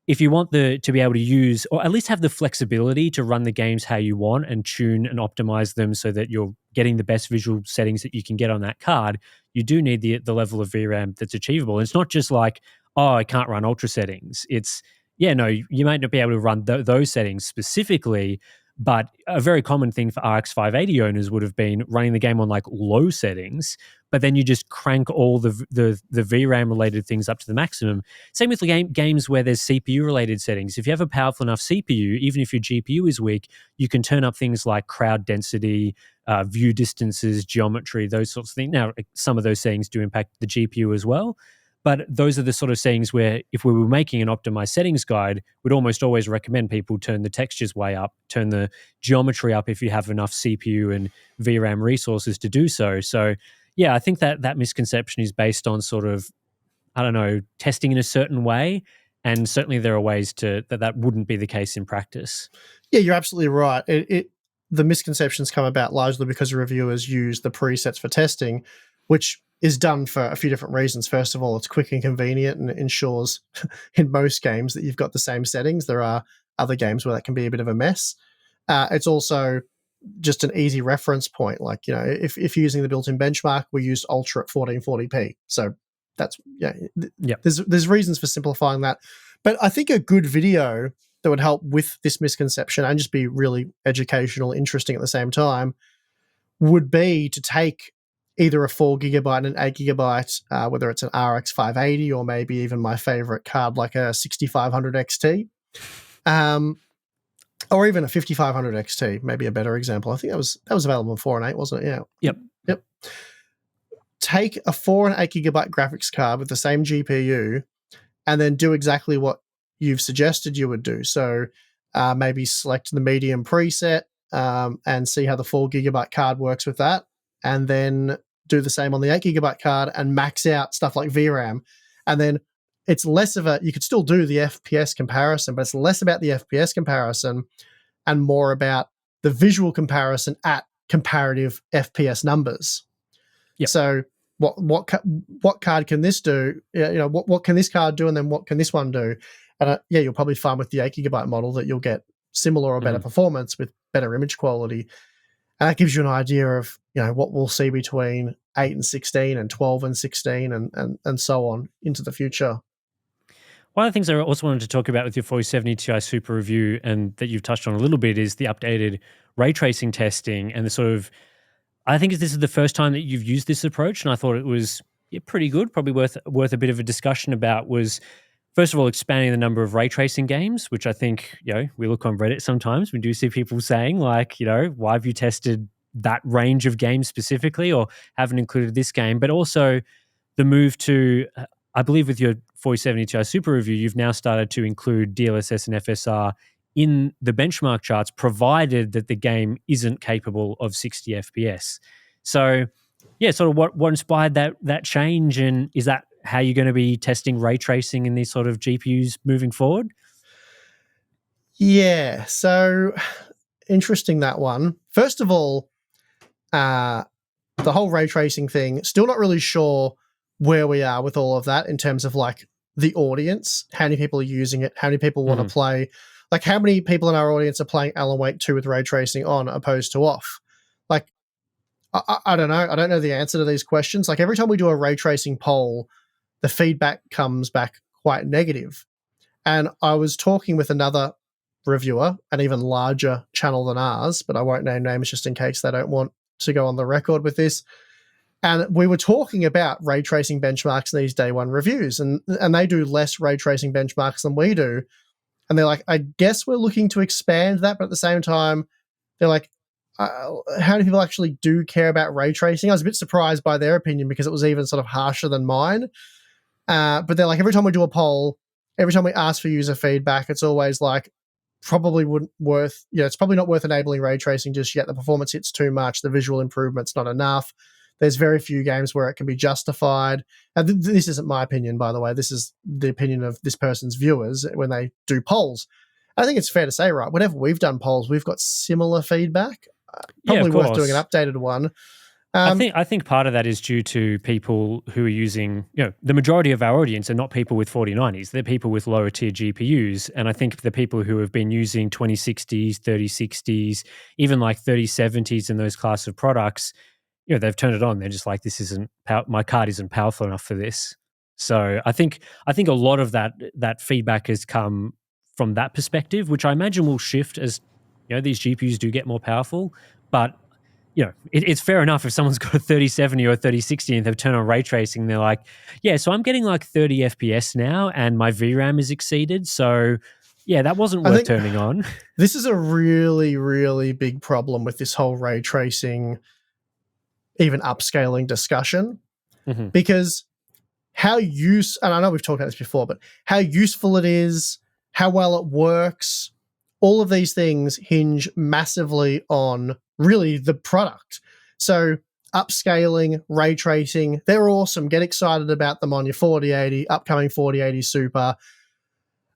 if you want to be able to use, or at least have the flexibility to run the games how you want and tune and optimize them so that you're getting the best visual settings that you can get on that card, you do need the level of VRAM that's achievable. And it's not just like, oh, I can't run ultra settings. It's, yeah, no, you might not be able to run those settings specifically, but a very common thing for RX 580 owners would have been running the game on like low settings, but then you just crank all the VRAM related things up to the maximum. Same with games where there's CPU related settings. If you have a powerful enough CPU, even if your GPU is weak, you can turn up things like crowd density, view distances, geometry, those sorts of things. Now, some of those settings do impact the GPU as well, But those are the sort of settings where if we were making an optimized settings guide, we'd almost always recommend people turn the textures way up, turn the geometry up if you have enough CPU and VRAM resources to do so. So yeah, I think that misconception is based on sort of, I don't know, testing in a certain way. And certainly there are ways that wouldn't be the case in practice. Yeah, you're absolutely right. The misconceptions come about largely because reviewers use the presets for testing, which is done for a few different reasons. First of all, it's quick and convenient and it ensures in most games that you've got the same settings. There are other games where that can be a bit of a mess. It's also just an easy reference point. Like, if you're using the built-in benchmark, we used Ultra at 1440p. So that's, there's reasons for simplifying that. But I think a good video that would help with this misconception and just be really educational, interesting at the same time, would be to take either a 4 gigabyte and an 8 gigabyte, whether it's an RX 580 or maybe even my favorite card like a 6500 XT, or even a 5500 XT, maybe a better example. I think that was available in 4 and 8, wasn't it? Yeah. Yep. Take a 4 and 8 gigabyte graphics card with the same GPU and then do exactly what you've suggested you would do. So maybe select the medium preset and see how the 4 gigabyte card works with that, and then do the same on the 8 gigabyte card and max out stuff like VRAM. And then it's less of you could still do the FPS comparison, but it's less about the FPS comparison and more about the visual comparison at comparative FPS numbers. Yep. So what card can this do? What can this card do, and then what can this one do? And you'll probably find with the 8 gigabyte model that you'll get similar or better performance with better image quality. And that gives you an idea of what we'll see between 8 and 16 and 12 and 16 and so on into the future. One of the things I also wanted to talk about with your 4070 Ti Super review, and that you've touched on a little bit, is the updated ray tracing testing and the sort of, I think this is the first time that you've used this approach, and I thought it was pretty good, probably worth a bit of a discussion about, was first of all expanding the number of ray tracing games, which I think, we look on Reddit sometimes, we do see people saying like, why have you tested that range of games specifically or haven't included this game? But also the move to, I believe with your 4070 Ti Super review, you've now started to include DLSS and FSR in the benchmark charts, provided that the game isn't capable of 60 FPS. So, sort of what inspired that change, and is that how you're going to be testing ray tracing in these sort of GPUs moving forward? Yeah, so interesting, that one. First of all, the whole ray tracing thing, still not really sure where we are with all of that in terms of like the audience, how many people are using it, how many people want to play, like how many people in our audience are playing Alan Wake 2 with ray tracing on opposed to off. Like, I don't know. I don't know the answer to these questions. Like every time we do a ray tracing poll, the feedback comes back quite negative. And I was talking with another reviewer, an even larger channel than ours, but I won't name names just in case they don't want to go on the record with this. And we were talking about ray tracing benchmarks in these day one reviews, and they do less ray tracing benchmarks than we do. And they're like, I guess we're looking to expand that, but at the same time, they're like, how many people actually do care about ray tracing? I was a bit surprised by their opinion because it was even sort of harsher than mine. But they're like, every time we do a poll, every time we ask for user feedback, it's always like, probably wouldn't worth, it's probably not worth enabling ray tracing just yet. The performance hits too much. The visual improvement's not enough. There's very few games where it can be justified. And this isn't my opinion, by the way. This is the opinion of this person's viewers when they do polls. I think it's fair to say, right, whenever we've done polls, we've got similar feedback. Probably worth doing an updated one. I think part of that is due to people who are using, the majority of our audience are not people with 4090s. They're people with lower tier GPUs. And I think the people who have been using 2060s, 3060s, even like 3070s and those class of products, they've turned it on. They're just like, this isn't, my card isn't powerful enough for this. So I think a lot of that feedback has come from that perspective, which I imagine will shift as, these GPUs do get more powerful. But it's fair enough if someone's got a 3070 or a 3060 and they've turned on ray tracing, they're like, so I'm getting like 30 FPS now and my VRAM is exceeded. So that wasn't worth turning on. This is a really, really big problem with this whole ray tracing, even upscaling discussion, because and I know we've talked about this before, but how useful it is, how well it works, all of these things hinge massively on really the product. So upscaling, ray tracing, they're awesome. Get excited about them on your 4080, upcoming 4080 Super,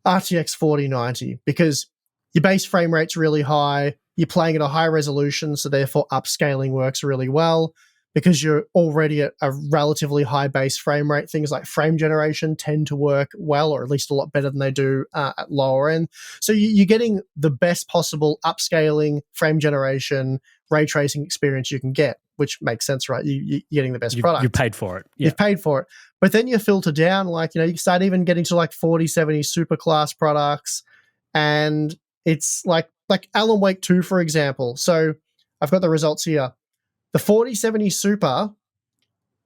RTX 4090, because your base frame rate's really high. You're playing at a high resolution, so therefore upscaling works really well. Because you're already at a relatively high base frame rate, things like frame generation tend to work well, or at least a lot better than they do at lower end. So you're getting the best possible upscaling, frame generation, ray tracing experience you can get, which makes sense, right? You're getting the best product. You paid for it. Yeah. You've paid for it. But then you filter down, like, you can start even getting to like 4070 super class products. And it's like Alan Wake 2, for example. So I've got the results here. The 4070 Super,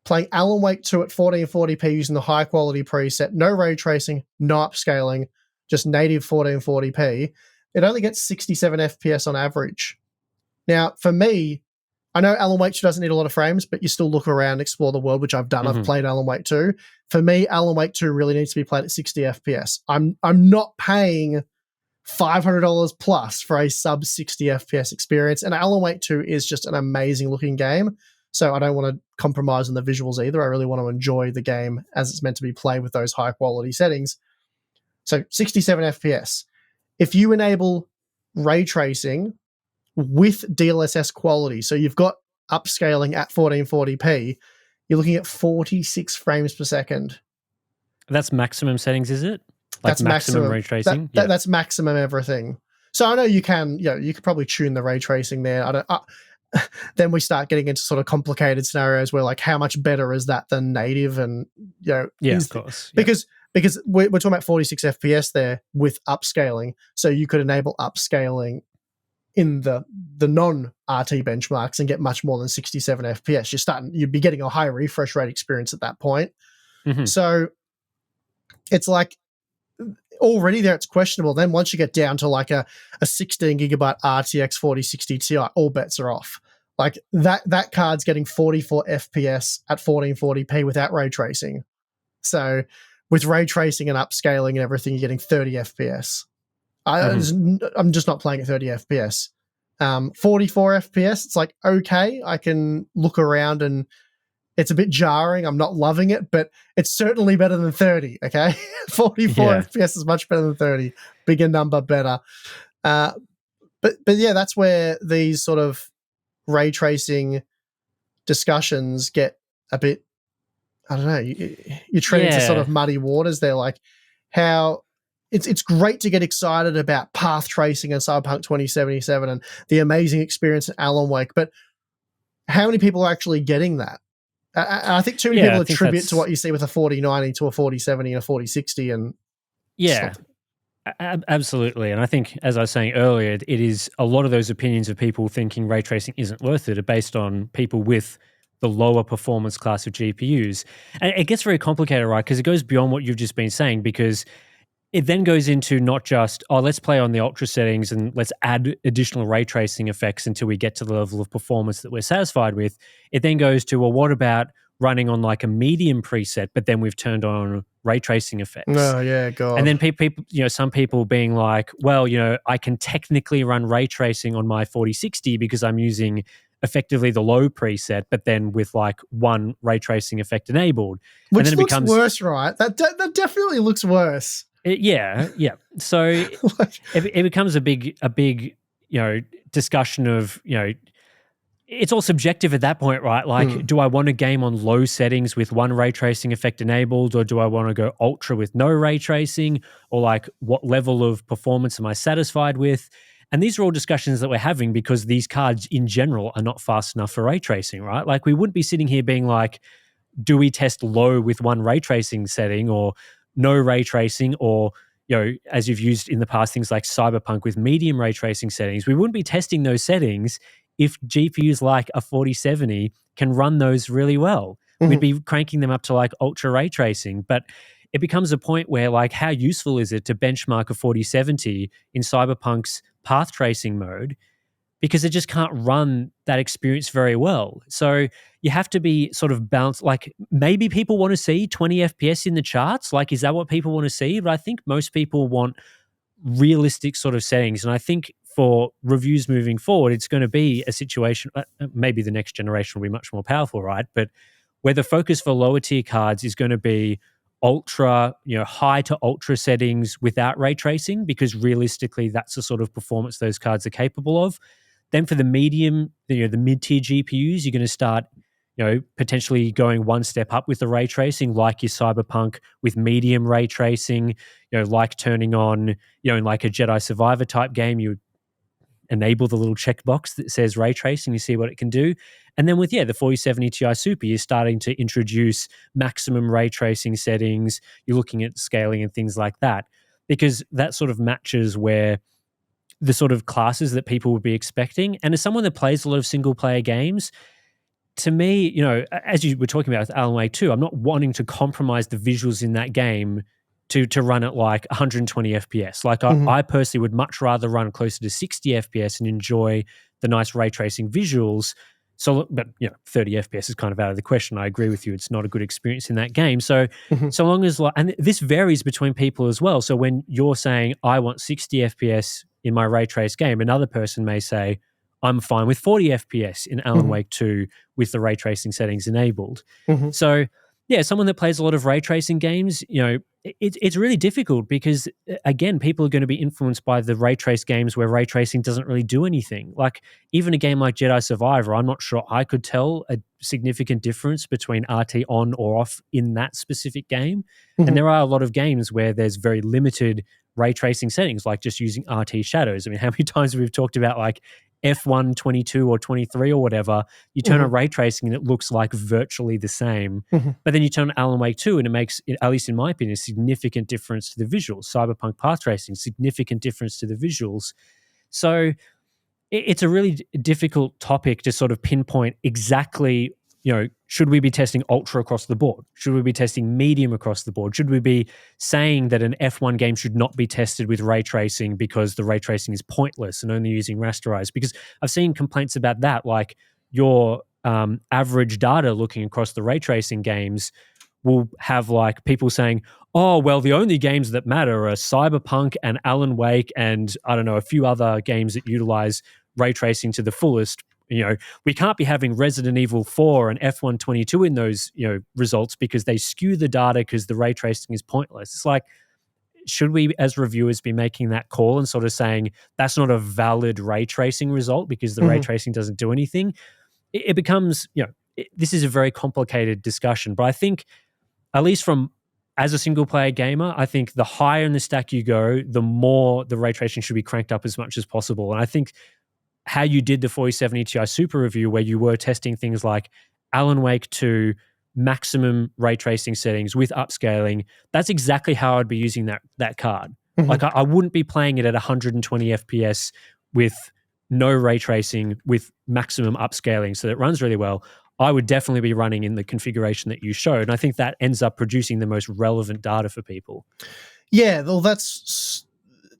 playing Alan Wake 2 at 1440p using the high quality preset, no ray tracing, no upscaling, just native 1440p, it only gets 67 FPS on average. Now, for me, I know Alan Wake 2 doesn't need a lot of frames, but you still look around, explore the world, which I've done. I've played Alan Wake 2. For me, Alan Wake 2 really needs to be played at 60 FPS. I'm not paying $500 plus for a sub 60 FPS experience. And Alan Wake 2 is just an amazing looking game. So I don't want to compromise on the visuals either. I really want to enjoy the game as it's meant to be played with those high quality settings. So 67 FPS. If you enable ray tracing with DLSS quality, so you've got upscaling at 1440p, you're looking at 46 frames per second. That's maximum settings, is it? Like That's maximum ray tracing? That's maximum everything. So I know you can, you could probably tune the ray tracing there. Then we start getting into sort of complicated scenarios where, like, how much better is that than native? And, of course. Because we're talking about 46 FPS there with upscaling. So you could enable upscaling in the non-RT benchmarks and get much more than 67 FPS. You'd be getting a high refresh rate experience at that point. So it's like, already there it's questionable. Then once you get down to like a 16 gigabyte RTX 4060 Ti, all bets are off. Like that card's getting 44 FPS at 1440p without ray tracing. So with ray tracing and upscaling and everything, you're getting 30 FPS. I'm just not playing at 30 FPS. 44 FPS, it's like, okay, I can look around and it's a bit jarring. I'm not loving it, but it's certainly better than 30, okay? 44 FPS is much better than 30. Bigger number, better. But yeah, that's where these sort of ray tracing discussions get a bit, I don't know, you tread into sort of muddy waters there, like how it's great to get excited about path tracing and Cyberpunk 2077 and the amazing experience in Alan Wake, but how many people are actually getting that? I think too many people attribute to what you see with a 4090 to a 4070 and a 4060. And absolutely. And I think, as I was saying earlier, it is a lot of those opinions of people thinking ray tracing isn't worth it are based on people with the lower performance class of GPUs. And it gets very complicated, right? Because it goes beyond what you've just been saying, because it then goes into not just, let's play on the ultra settings and let's add additional ray tracing effects until we get to the level of performance that we're satisfied with. It then goes to, well, what about running on like a medium preset, but then we've turned on ray tracing effects? Oh, yeah, God. And then people, some people being like, well, I can technically run ray tracing on my 4060 because I'm using effectively the low preset, but then with like one ray tracing effect enabled. Which and then looks worse, right? That definitely looks worse. Yeah. So it becomes a big, discussion of, it's all subjective at that point, right? Like, do I want a game on low settings with one ray tracing effect enabled, or do I want to go ultra with no ray tracing, or like what level of performance am I satisfied with? And these are all discussions that we're having because these cards in general are not fast enough for ray tracing, right? Like, we wouldn't be sitting here being like, do we test low with one ray tracing setting or no ray tracing, or, as you've used in the past, things like Cyberpunk with medium ray tracing settings. We wouldn't be testing those settings if GPUs like a 4070 can run those really well. We'd be cranking them up to like ultra ray tracing. But it becomes a point where, like, how useful is it to benchmark a 4070 in Cyberpunk's path tracing mode because it just can't run that experience very well. So you have to be sort of balanced. Like maybe people want to see 20 FPS in the charts. Like, is that what people want to see? But I think most people want realistic sort of settings. And I think for reviews moving forward, it's going to be a situation, maybe the next generation will be much more powerful, right? But where the focus for lower tier cards is going to be ultra, high to ultra settings without ray tracing, because realistically, that's the sort of performance those cards are capable of. Then for the medium, the mid-tier GPUs, you're going to start, potentially going one step up with the ray tracing, like your Cyberpunk with medium ray tracing, like turning on, in like a Jedi Survivor type game, you enable the little checkbox that says ray tracing, you see what it can do. And then with, the 4070 Ti Super, you're starting to introduce maximum ray tracing settings. You're looking at scaling and things like that, because that sort of matches where the sort of classes that people would be expecting. And as someone that plays a lot of single player games, to me, as you were talking about with Alan Wake 2, I'm not wanting to compromise the visuals in that game to run at like 120 FPS. Like I personally would much rather run closer to 60 FPS and enjoy the nice ray tracing visuals. So, but 30 FPS is kind of out of the question. I agree with you; it's not a good experience in that game. So, so long as and this varies between people as well. So when you're saying I want 60 FPS in my ray trace game, another person may say I'm fine with 40 FPS in Alan Wake 2 with the ray tracing settings enabled. So, someone that plays a lot of ray tracing games, it's really difficult because, again, people are going to be influenced by the ray trace games where ray tracing doesn't really do anything. Like even a game like Jedi Survivor, I'm not sure I could tell a significant difference between RT on or off in that specific game. And there are a lot of games where there's very limited ray tracing settings, like just using RT shadows. I mean, how many times have we talked about like F1 22 or 23 or whatever, you turn on ray tracing and it looks like virtually the same. But then you turn on Alan Wake 2 and it makes, at least in my opinion, a significant difference to the visuals. Cyberpunk path tracing, significant difference to the visuals. So it's a really difficult topic to sort of pinpoint exactly, should we be testing ultra across the board? Should we be testing medium across the board? Should we be saying that an F1 game should not be tested with ray tracing because the ray tracing is pointless and only using rasterized? Because I've seen complaints about that, like your average data looking across the ray tracing games will have like people saying, oh, well, the only games that matter are Cyberpunk and Alan Wake and I don't know, a few other games that utilize ray tracing to the fullest. We can't be having Resident Evil 4 and F1 22 in those, results because they skew the data because the ray tracing is pointless. It's like, should we as reviewers be making that call and sort of saying that's not a valid ray tracing result because the ray tracing doesn't do anything? It becomes, this is a very complicated discussion, but I think at least from as a single player gamer, I think the higher in the stack you go, the more the ray tracing should be cranked up as much as possible. And I think how you did the 4070 Ti Super review, where you were testing things like Alan Wake 2, maximum ray tracing settings with upscaling, that's exactly how I'd be using that card. Like I wouldn't be playing it at 120 FPS with no ray tracing with maximum upscaling so that it runs really well. I would definitely be running in the configuration that you showed. And I think that ends up producing the most relevant data for people. Yeah, well, that's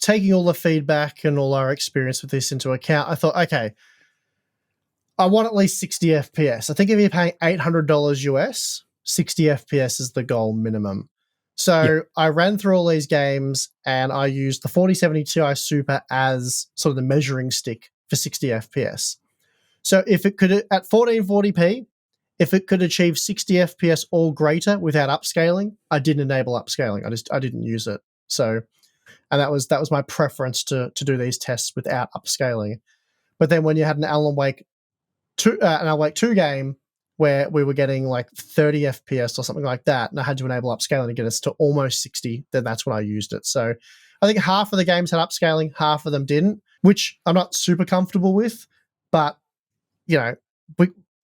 taking all the feedback and all our experience with this into account. I thought, okay, I want at least 60 FPS. I think if you're paying $800 US, 60 FPS is the goal minimum. So I ran through all these games and I used the 4070 Ti Super as sort of the measuring stick for 60 FPS. So if it could, at 1440p, if it could achieve 60 FPS or greater without upscaling, I didn't enable upscaling. I didn't use it. So, and that was my preference to do these tests without upscaling. But then when you had an Alan Wake 2 game where we were getting like 30 FPS or something like that, and I had to enable upscaling to get us to almost 60, then that's when I used it. So I think half of the games had upscaling, half of them didn't, which I'm not super comfortable with. But,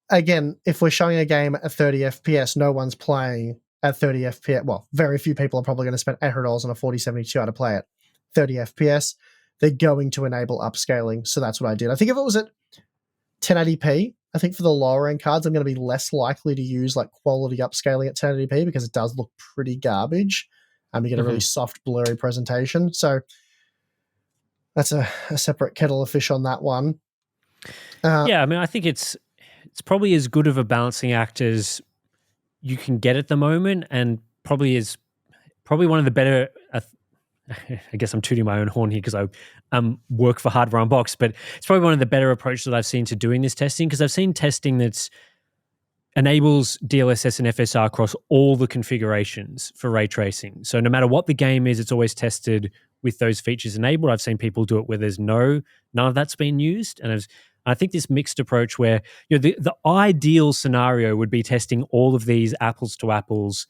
again, if we're showing a game at 30 FPS, no one's playing at 30 FPS. Well, very few people are probably going to spend $800 on a 4070 Ti to play at 30 FPS. They're going to enable upscaling. So that's what I did. I think if it was at 1080p, I think for the lower end cards, I'm going to be less likely to use like quality upscaling at 1080p because it does look pretty garbage. You get a really soft, blurry presentation. So that's a separate kettle of fish on that one. Uh, Yeah, I mean, I think it's probably as good of a balancing act as you can get at the moment, and probably one of the better. I guess I'm tooting my own horn here because I work for Hardware Unboxed, but it's probably one of the better approaches that I've seen to doing this testing, because I've seen testing that's enables DLSS and FSR across all the configurations for ray tracing. So no matter what the game is, it's always tested with those features enabled. I've seen people do it where there's none of that's been used, and I think this mixed approach where the ideal scenario would be testing all of these apples to apples,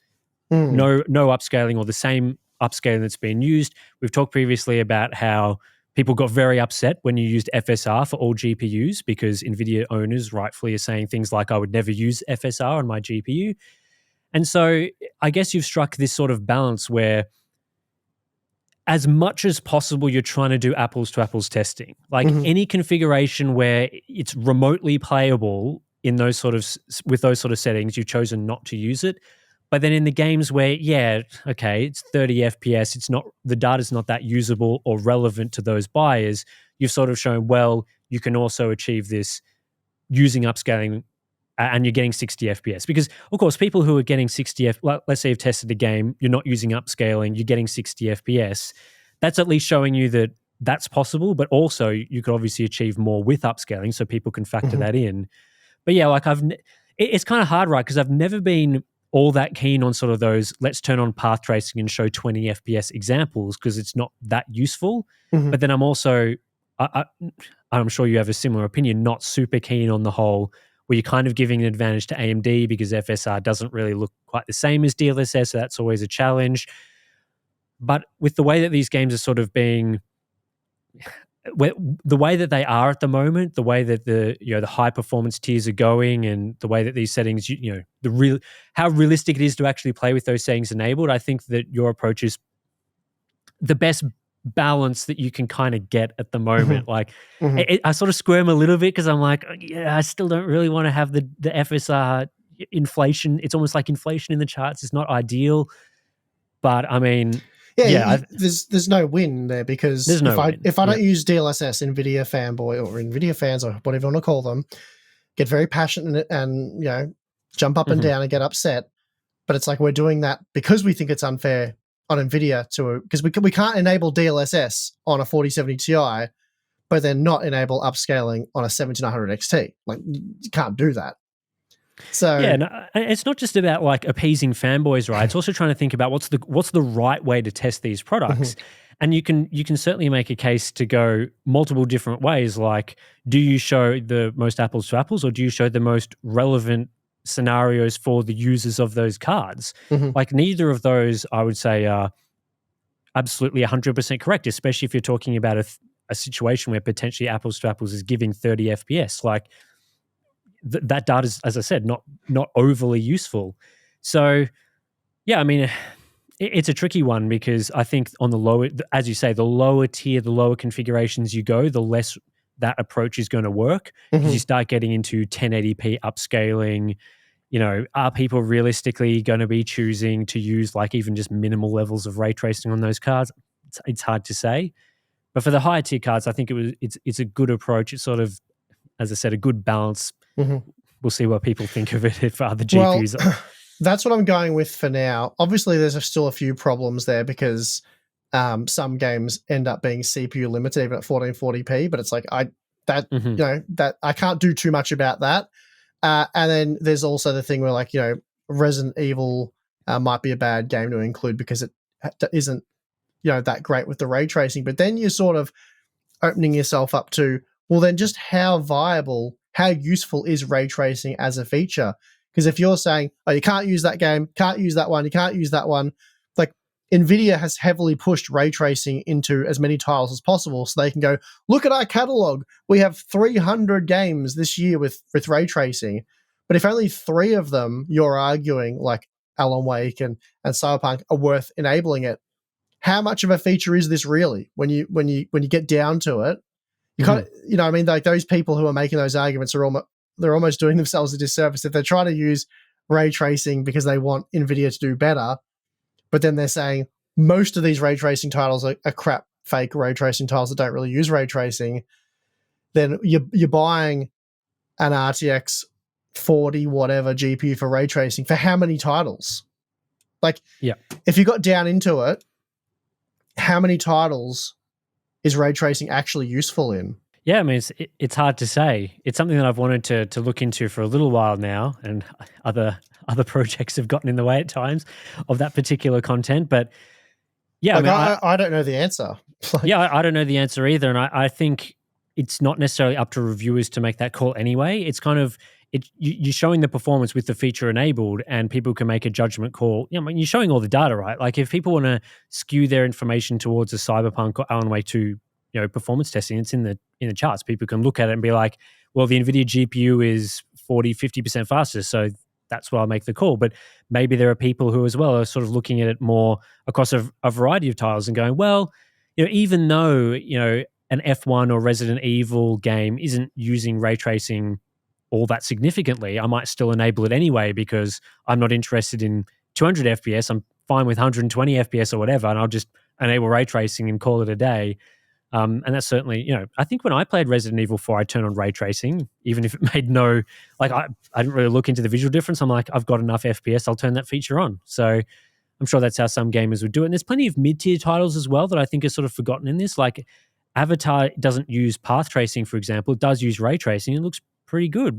mm, no upscaling or the same upscaling that's been used. We've talked previously about how people got very upset when you used FSR for all GPUs, because Nvidia owners rightfully are saying things like, I would never use FSR on my GPU. And so I guess you've struck this sort of balance where, as much as possible, you're trying to do apples to apples testing. Like mhm, any configuration where it's remotely playable in those sort of with those sort of settings, you've chosen not to use it. But then in the games where, yeah, okay, it's 30 FPS, it's not, the data's not that usable or relevant to those buyers, you've sort of shown, well, you can also achieve this using upscaling, and you're getting 60 FPS. Because, of course, people who are getting 60 let's say you've tested the game, you're not using upscaling, you're getting 60 FPS. That's at least showing you that that's possible, but also you could obviously achieve more with upscaling, so people can factor mhm, that in. But yeah, like it's kind of hard, right? Because I've never been all that keen on sort of those, let's turn on path tracing and show 20 FPS examples, because it's not that useful. mhm. But then I'm also, I'm sure you have a similar opinion, not super keen on the whole where you're kind of giving an advantage to AMD because FSR doesn't really look quite the same as DLSS, so that's always a challenge. But with the way that these games are sort of being, the way that they are at the moment, the way that the high performance tiers are going, and the way that these settings, the real, how realistic it is to actually play with those settings enabled, I think that your approach is the best balance that you can kind of get at the Mhm, moment. Like, mhm. I sort of squirm a little bit because I'm like, yeah, I still don't really want to have the FSR inflation. It's almost like inflation in the charts. It's not ideal, but I mean, Yeah, yeah, there's no win there, because there's no win. if I Yeah. don't use DLSS, Nvidia fanboy or Nvidia fans or whatever you want to call them, get very passionate and jump up and Hmm. down and get upset. But it's like we're doing that because we think it's unfair on Nvidia because we can't enable DLSS on a 4070 Ti, but then not enable upscaling on a 1700 XT. Like you can't do that. Yeah, So no, it's not just about like appeasing fanboys, right? It's also trying to think about what's the right way to test these products. mhm, And you can certainly make a case to go multiple different ways. Like, do you show the most apples to apples, or do you show the most relevant scenarios for the users of those cards? mhm, Like, neither of those, I would say, are absolutely 100% correct, especially if you're talking about a situation where potentially apples to apples is giving 30 FPS. Like, that data is, as I said, not overly useful. So yeah, I mean, it's a tricky one, because I think on the lower, as you say, the lower tier, the lower configurations you go, the less that approach is going to work, because you mhm. start getting into 1080p upscaling. Are people realistically going to be choosing to use like even just minimal levels of ray tracing on those cards? It's hard to say. But for the higher tier cards, I think it's a good approach. It's sort of, as I said, a good balance. Mhm. We'll see what people think of it for other Well, GPUs. that's what I'm going with for now. Obviously, there's still a few problems there because some games end up being CPU limited even at 1440p. But it's like Hmm. that I can't do too much about that. And then there's also the thing where Resident Evil might be a bad game to include because it isn't that great with the ray tracing. But then you're sort of opening yourself up to, well, then just how viable, how useful is ray tracing as a feature? Because if you're saying, oh, you can't use that game, can't use that one, you can't use that one, like Nvidia has heavily pushed ray tracing into as many titles as possible, so they can go, look at our catalog. We have 300 games this year with ray tracing. But if only three of them you're arguing, like Alan Wake and Cyberpunk, are worth enabling it, how much of a feature is this really when you get down to it? You kind Hmm. of, I mean, like those people who are making those arguments they're almost doing themselves a disservice if they're trying to use ray tracing because they want Nvidia to do better, but then they're saying most of these ray tracing titles are crap fake ray tracing titles that don't really use ray tracing. Then you're buying an RTX 40 whatever GPU for ray tracing for how many titles? Like, Yeah. if you got down into it, how many titles is ray tracing actually useful in? Yeah, I mean, it's hard to say. It's something that I've wanted to look into for a little while now, and other projects have gotten in the way at times of that particular content. But yeah, I Like, mean, I don't know the answer. Like, yeah, I don't know the answer either, and I think it's not necessarily up to reviewers to make that call anyway. It's kind of you're showing the performance with the feature enabled, and people can make a judgment call. You know, I mean, you're showing all the data, right? Like if people want to skew their information towards a Cyberpunk or Alan Wake 2, performance testing, it's in the charts. People can look at it and be like, well, the Nvidia GPU is 40-50% faster, so that's why I'll make the call. But maybe there are people who as well are sort of looking at it more across a variety of titles and going, well, even though, an F1 or Resident Evil game isn't using ray tracing all that significantly, I might still enable it anyway because I'm not interested in 200 FPS. I'm fine with 120 FPS or whatever, and I'll just enable ray tracing and call it a day. And that's certainly, I think when I played Resident Evil 4, I turned on ray tracing, even if it made I didn't really look into the visual difference. I'm like, I've got enough FPS, I'll turn that feature on. So I'm sure that's how some gamers would do it. And there's plenty of mid-tier titles as well that I think are sort of forgotten in this. Like Avatar doesn't use path tracing, for example. It does use ray tracing. It looks pretty good.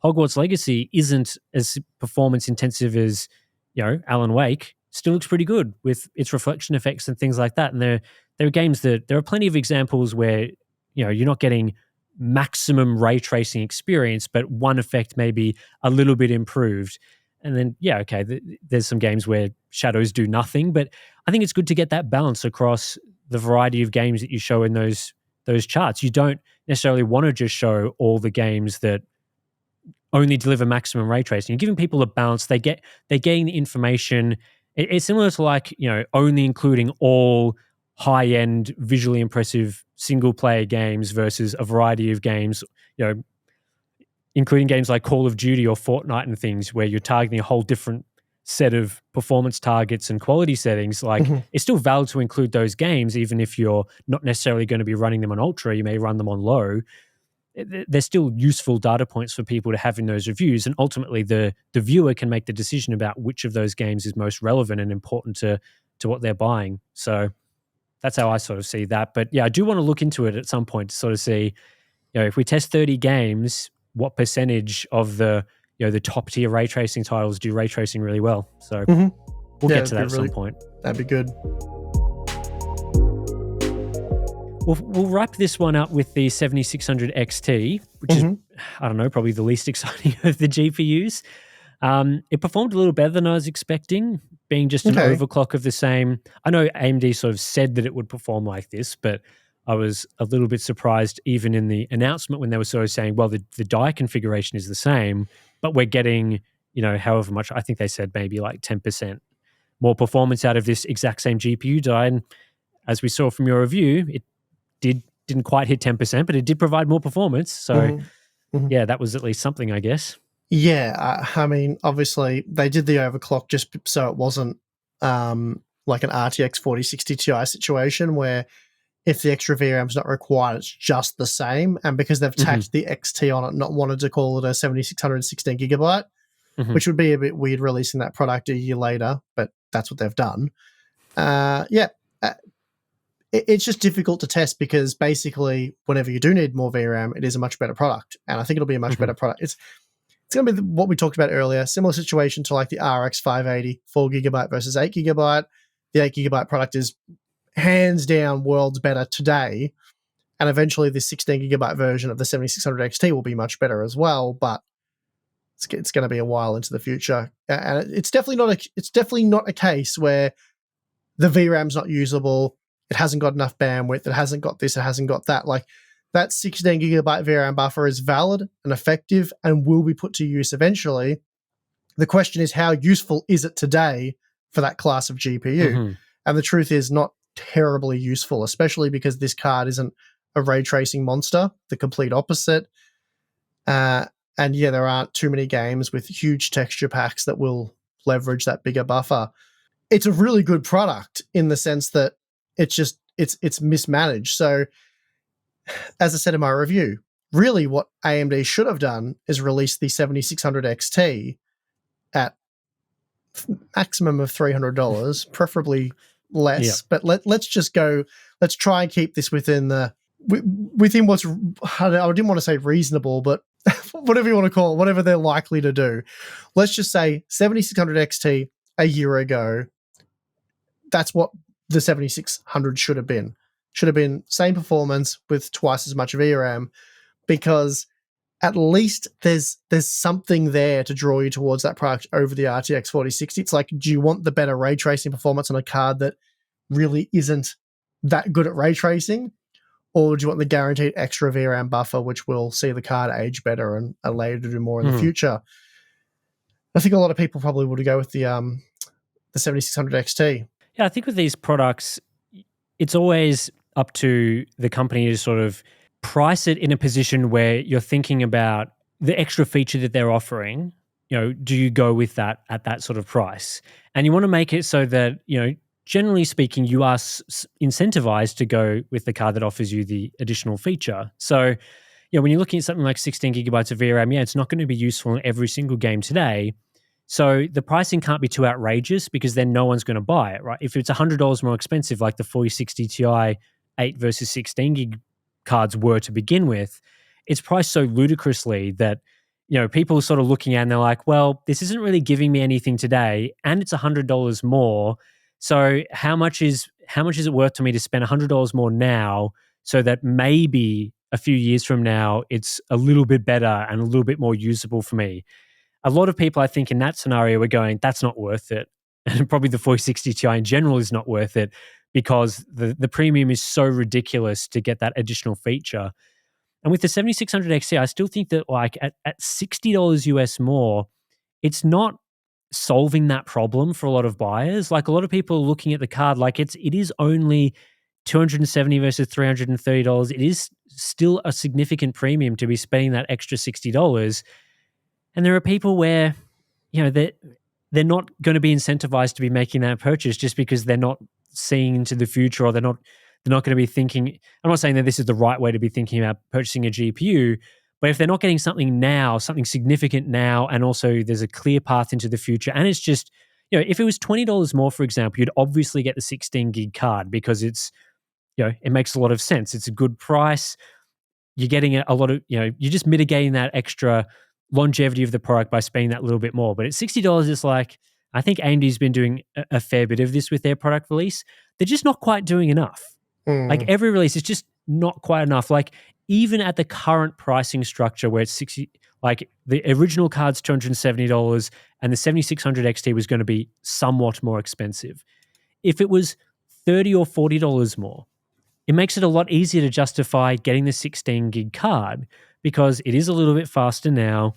Hogwarts Legacy isn't as performance intensive as, Alan Wake. Still looks pretty good with its reflection effects and things like that. And there are games that there are plenty of examples where, you're not getting maximum ray tracing experience, but one effect may be a little bit improved. And then, there's some games where shadows do nothing, but I think it's good to get that balance across the variety of games that you show in those charts. You don't necessarily want to just show all the games that only deliver maximum ray tracing. You're giving people a balance. They're getting the information. It's similar to like, only including all high-end, visually impressive single-player games versus a variety of games, including games like Call of Duty or Fortnite and things where you're targeting a whole different set of performance targets and quality settings. Like it's still valid to include those games, even if you're not necessarily going to be running them on ultra, you may run them on low. They're still useful data points for people to have in those reviews. And ultimately the viewer can make the decision about which of those games is most relevant and important to what they're buying. So that's how I sort of see that. But yeah, I do want to look into it at some point to sort of see, if we test 30 games, what percentage of the top tier ray tracing titles do ray tracing really well. So we'll get to that at some point. That'd be good. We'll wrap this one up with the 7600 XT, which is, I don't know, probably the least exciting of the GPUs. It performed a little better than I was expecting, being just an overclock of the same. I know AMD sort of said that it would perform like this, but I was a little bit surprised even in the announcement when they were sort of saying, well, the die configuration is the same, but we're getting, however much, I think they said maybe like 10% more performance out of this exact same GPU die. And as we saw from your review, it didn't quite hit 10%, but it did provide more performance. So yeah, that was at least something, I guess. Yeah, I mean, obviously they did the overclock just so it wasn't like an RTX 4060 Ti situation where if the extra VRAM's not required, it's just the same. And because they've tacked the XT on it, not wanted to call it a 7600 16GB, which would be a bit weird releasing that product a year later, but that's what they've done. It's just difficult to test because basically whenever you do need more VRAM, it is a much better product. And I think it'll be a much better product. It's going to be what we talked about earlier, similar situation to like the RX 580, 4GB versus 8GB. The 8GB product is hands down worlds better today, and eventually the 16GB version of the 7600 XT will be much better as well, but it's going to be a while into the future. And it's definitely not a case where the VRAM's not usable, it hasn't got enough bandwidth, it hasn't got this, it hasn't got that. Like that 16GB VRAM buffer is valid and effective and will be put to use eventually. The question is, how useful is it today for that class of GPU? And the truth is not terribly useful, especially because this card isn't a ray tracing monster, the complete opposite. And yeah, there aren't too many games with huge texture packs that will leverage that bigger buffer. It's a really good product in the sense that it's mismanaged. So as I said in my review, really what AMD should have done is release the 7600 XT at maximum of $300, preferably Yeah. less. But let's just go. Let's try and keep this within what's, I didn't want to say reasonable, but whatever you want to call it, whatever they're likely to do. Let's just say 7600 XT a year ago. That's what the 7600 should have been. Should have been same performance with twice as much VRAM, because at least there's something there to draw you towards that product over the RTX 4060. It's like, do you want the better ray tracing performance on a card that really isn't that good at ray tracing? Or do you want the guaranteed extra VRAM buffer, which will see the card age better and allow you to do more in the future? I think a lot of people probably would go with the 7600 XT. Yeah, I think with these products, it's always up to the company to sort of price it in a position where you're thinking about the extra feature that they're offering. You know, do you go with that at that sort of price? And you want to make it so that, you know, generally speaking, you are incentivized to go with the card that offers you the additional feature. So, you know, when you're looking at something like 16 gigabytes of VRAM, yeah, it's not going to be useful in every single game today. So the pricing can't be too outrageous, because then no one's going to buy it, right? If it's $100 more expensive, like the 4060 Ti 8 versus 16 gig cards were to begin with, it's priced so ludicrously that, you know, people are sort of looking at it and they're like, well, this isn't really giving me anything today, and it's $100 more. So how much is it worth to me to spend $100 more now, so that maybe a few years from now it's a little bit better and a little bit more usable for me? A lot of people, I think, in that scenario are going, that's not worth it. And probably the 4060 Ti in general is not worth it, because the premium is so ridiculous to get that additional feature. And with the 7600 XT, I still think that, like, at $60 US more, it's not solving that problem for a lot of buyers. Like, a lot of people are looking at the card like it is only $270 versus $330. It is still a significant premium to be spending that extra $60. And there are people where, you know, they're not going to be incentivized to be making that purchase just because they're not seeing into the future, or they're not going to be thinking. I'm not saying that this is the right way to be thinking about purchasing a GPU, but if they're not getting something now, something significant now, and also there's a clear path into the future, and it's just, you know, if it was $20 more, for example, you'd obviously get the 16 gig card, because it's, you know, it makes a lot of sense. It's a good price. You're getting a lot of, you know, you're just mitigating that extra longevity of the product by spending that little bit more. But at $60, it's like, I think AMD's been doing a fair bit of this with their product release. They're just not quite doing enough. Like, every release is just not quite enough. Like, even at the current pricing structure where it's 60, like the original card's $270 and the 7600 XT was going to be somewhat more expensive. If it was $30 or $40 more, it makes it a lot easier to justify getting the 16 gig card, because it is a little bit faster now.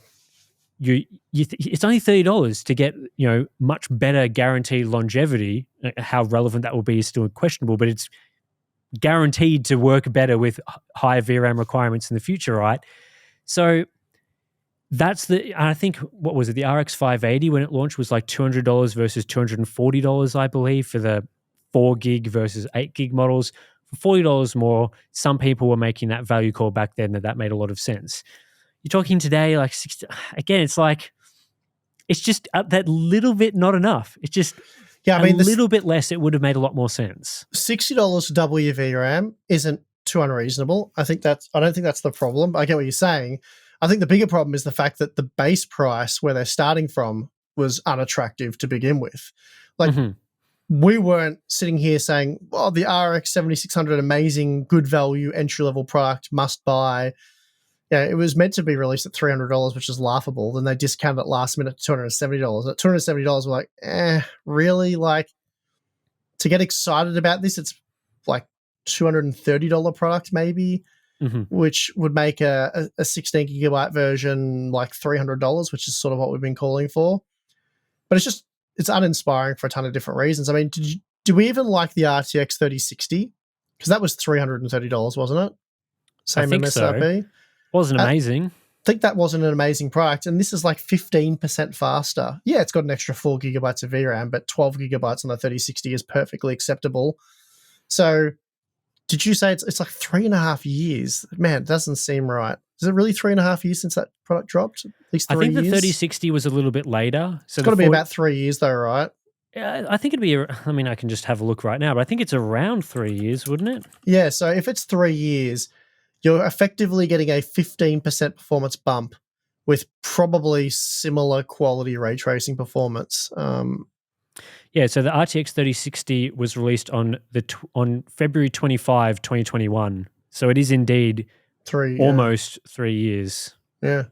It's only $30 to get, you know, much better guaranteed longevity. How relevant that will be is still questionable, but it's guaranteed to work better with higher VRAM requirements in the future, right? So I think, what was it? The RX 580 when it launched was like $200 versus $240, I believe, for the 4 gig versus 8 gig models. For $40 more, some people were making that value call back then, that made a lot of sense. You're talking today, like, again, it's like, it's just that little bit not enough. It's just a little bit less. It would have made a lot more sense. $60 to double your VRAM isn't too unreasonable. I don't think that's the problem. I get what you're saying. I think the bigger problem is the fact that the base price where they're starting from was unattractive to begin with. Like, we weren't sitting here saying, well, the RX 7600, amazing, good value, entry-level product, must buy. Yeah, it was meant to be released at $300, which is laughable. Then they discounted it last minute to $270. At $270, we're like, really? Like, to get excited about this, it's like $230 product maybe, which would make a 16 gigabyte version like $300, which is sort of what we've been calling for. But it's uninspiring for a ton of different reasons. I mean, do we even like the RTX 3060? Because that was $330, wasn't it? Same MSRP. So. Wasn't amazing. I think that wasn't an amazing product, and this is like 15% faster. Yeah, it's got an extra 4 gigabytes of VRAM, but 12 gigabytes on the 3060 is perfectly acceptable. So, did you say it's like 3.5 years? Man, it doesn't seem right. Is it really 3.5 years since that product dropped? At least 3 I think the years? 3060 was a little bit later. So It's got to be about 3 years though, right? I think it'd be, I mean, I can just have a look right now, but I think it's around 3 years, wouldn't it? Yeah, so if it's 3 years, you're effectively getting a 15% performance bump with probably similar quality ray tracing performance. Yeah, so the RTX 3060 was released on on February 25, 2021. So it is indeed almost 3 years. Yeah.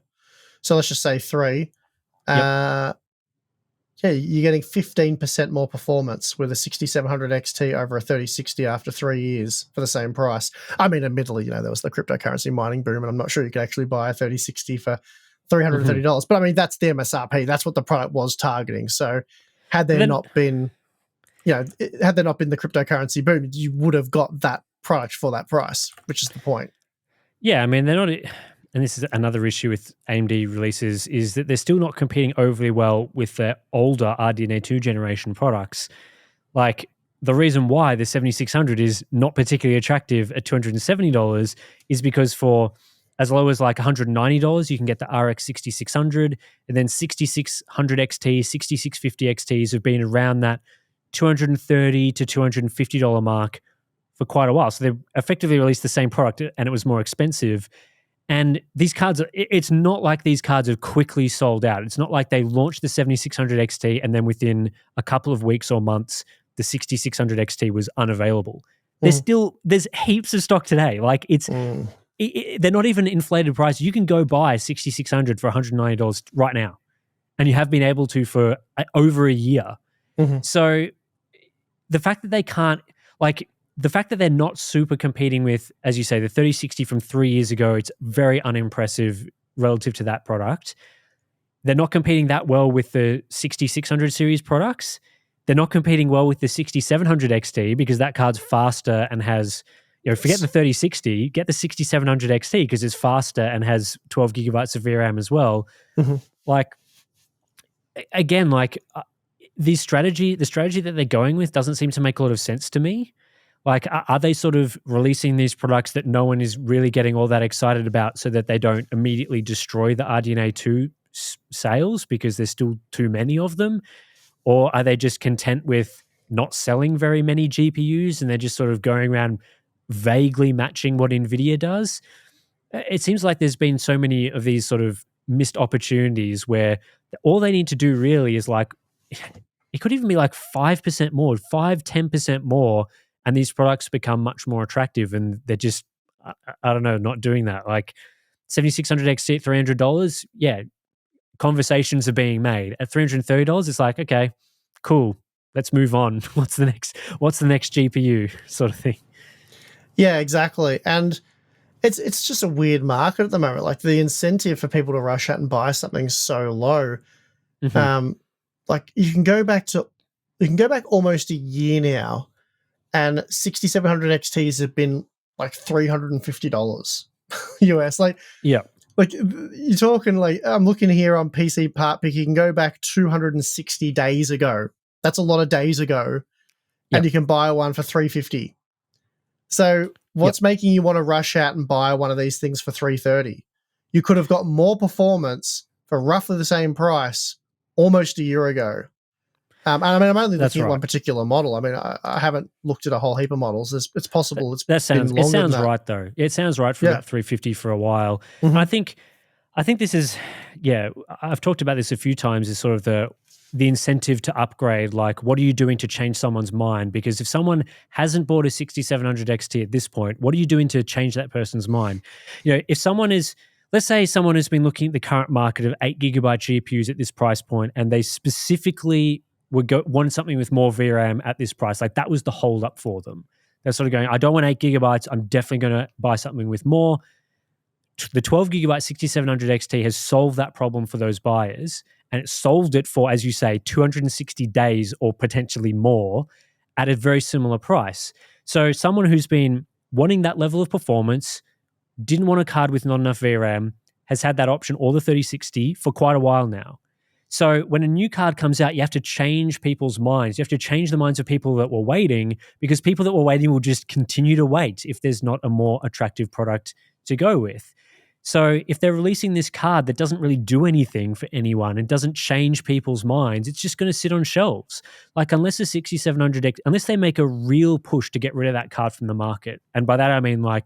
So let's just say 3. Yep. Yeah, you're getting 15% more performance with a 6700 XT over a 3060 after 3 years for the same price. I mean, admittedly, there was the cryptocurrency mining boom, and I'm not sure you could actually buy a 3060 for $330. Mm-hmm. But I mean, that's the MSRP. That's what the product was targeting. So had there not been, had there not been the cryptocurrency boom, you would have got that product for that price, which is the point. Yeah, I mean, they're not, and this is another issue with AMD releases, is that they're still not competing overly well with their older RDNA 2 generation products. Like, the reason why the 7600 is not particularly attractive at $270 is because for as low as like $190, you can get the RX 6600, and then 6600 XT, 6650 XTs have been around that $230 to $250 mark for quite a while. So they effectively released the same product and it was more expensive. And these cards, it's not like these cards are quickly sold out. It's not like they launched the 7600 XT and then within a couple of weeks or months, the 6600 XT was unavailable. There's heaps of stock today. Like they're not even inflated prices. You can go buy 6600 for $190 right now. And you have been able to for over a year. Mm-hmm. So the fact that they can't, the fact that they're not super competing with, as you say, the 3060 from 3 years ago, it's very unimpressive relative to that product. They're not competing that well with the 6600 series products. They're not competing well with the 6700 XT because that card's faster and has, forget the 3060, get the 6700 XT because it's faster and has 12 gigabytes of VRAM as well. Mm-hmm. The strategy that they're going with doesn't seem to make a lot of sense to me. Like, are they sort of releasing these products that no one is really getting all that excited about so that they don't immediately destroy the RDNA 2 sales because there's still too many of them? Or are they just content with not selling very many GPUs and they're just sort of going around vaguely matching what Nvidia does? It seems like there's been so many of these sort of missed opportunities where all they need to do really is it could even be 5% more, 5-10% more, and these products become much more attractive, and they're just, I don't know, not doing that. Like 7600 XT at $300, yeah, conversations are being made. At $330, it's like, okay, cool, let's move on. What's the next GPU sort of thing? Yeah, exactly. And it's just a weird market at the moment. Like the incentive for people to rush out and buy something is so low. Mm-hmm. You can go back almost a year now, and 6700 XTs have been $350 US. Yeah. You're talking I'm looking here on PC Part Pick, you can go back 260 days ago. That's a lot of days ago. And you can buy one for $350. So what's making you want to rush out and buy one of these things for $330? You could have got more performance for roughly the same price almost a year ago. And I mean, I'm only looking at one particular model. I mean, I haven't looked at a whole heap of models. It's possible it sounds right though. It sounds right for about $350 for a while. Mm-hmm. I think this is, I've talked about this a few times, is sort of the incentive to upgrade. Like, what are you doing to change someone's mind? Because if someone hasn't bought a 6700 XT at this point, what are you doing to change that person's mind? If someone is, let's say someone has been looking at the current market of 8 gigabyte GPUs at this price point, and they specifically want something with more VRAM at this price. Like, that was the hold up for them. They're sort of going, I don't want 8 gigabytes. I'm definitely going to buy something with more. The 12 gigabyte 6700 XT has solved that problem for those buyers, and it solved it for, as you say, 260 days or potentially more at a very similar price. So someone who's been wanting that level of performance, didn't want a card with not enough VRAM, has had that option or the 3060 for quite a while now. So when a new card comes out, you have to change people's minds. You have to change the minds of people that were waiting, because people that were waiting will just continue to wait if there's not a more attractive product to go with. So if they're releasing this card that doesn't really do anything for anyone and doesn't change people's minds, it's just going to sit on shelves. Like unless the 6700X, unless they make a real push to get rid of that card from the market, and by that I mean like,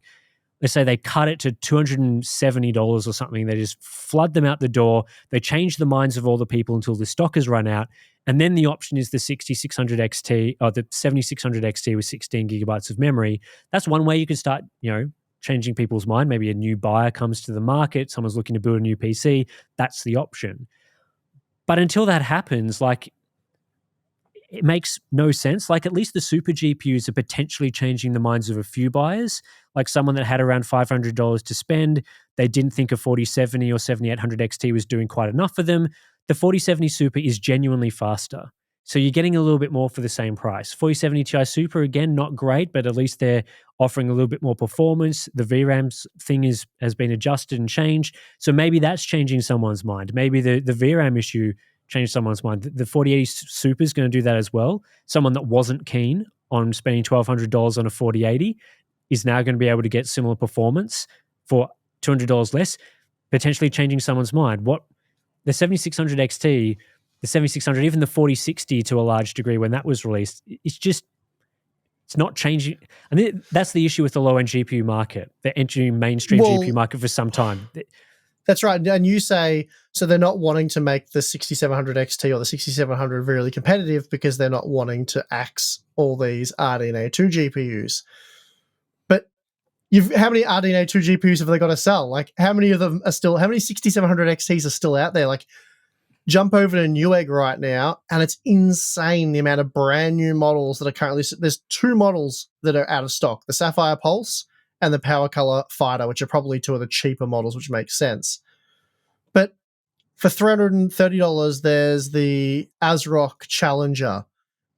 let's say they cut it to $270 or something, they just flood them out the door, they change the minds of all the people until the stock has run out, and then the option is the 6600 XT or the 7600 XT with 16 gigabytes of memory. That's one way you can start, changing people's mind. Maybe a new buyer comes to the market, someone's looking to build a new PC, that's the option. But until that happens, like, it makes no sense. Like, at least the super GPUs are potentially changing the minds of a few buyers. Like someone that had around $500 to spend, they didn't think a 4070 or 7800 XT was doing quite enough for them. The 4070 Super is genuinely faster. So you're getting a little bit more for the same price. 4070 Ti Super, again, not great, but at least they're offering a little bit more performance. The VRAM thing has been adjusted and changed. So maybe that's changing someone's mind. Maybe the VRAM issue changed someone's mind. The 4080 Super is going to do that as well. Someone that wasn't keen on spending $1,200 on a 4080 is now going to be able to get similar performance for $200 less, potentially changing someone's mind. What the 7600 XT, the 7600, even the 4060 to a large degree when that was released, it's not changing. And that's the issue with the low-end GPU market, the entering mainstream GPU market for some time. That's right. And you say, so they're not wanting to make the 6700 XT or the 6700 really competitive because they're not wanting to axe all these RDNA 2 GPUs. But how many RDNA 2 GPUs have they got to sell? Like, how many of them are still, how many 6700 XTs are still out there? Like, jump over to Newegg right now, and it's insane the amount of brand new models that are currently, there's 2 models that are out of stock, the Sapphire Pulse and the Power Color Fighter, which are probably 2 of the cheaper models, which makes sense. But for $330, there's the ASRock Challenger.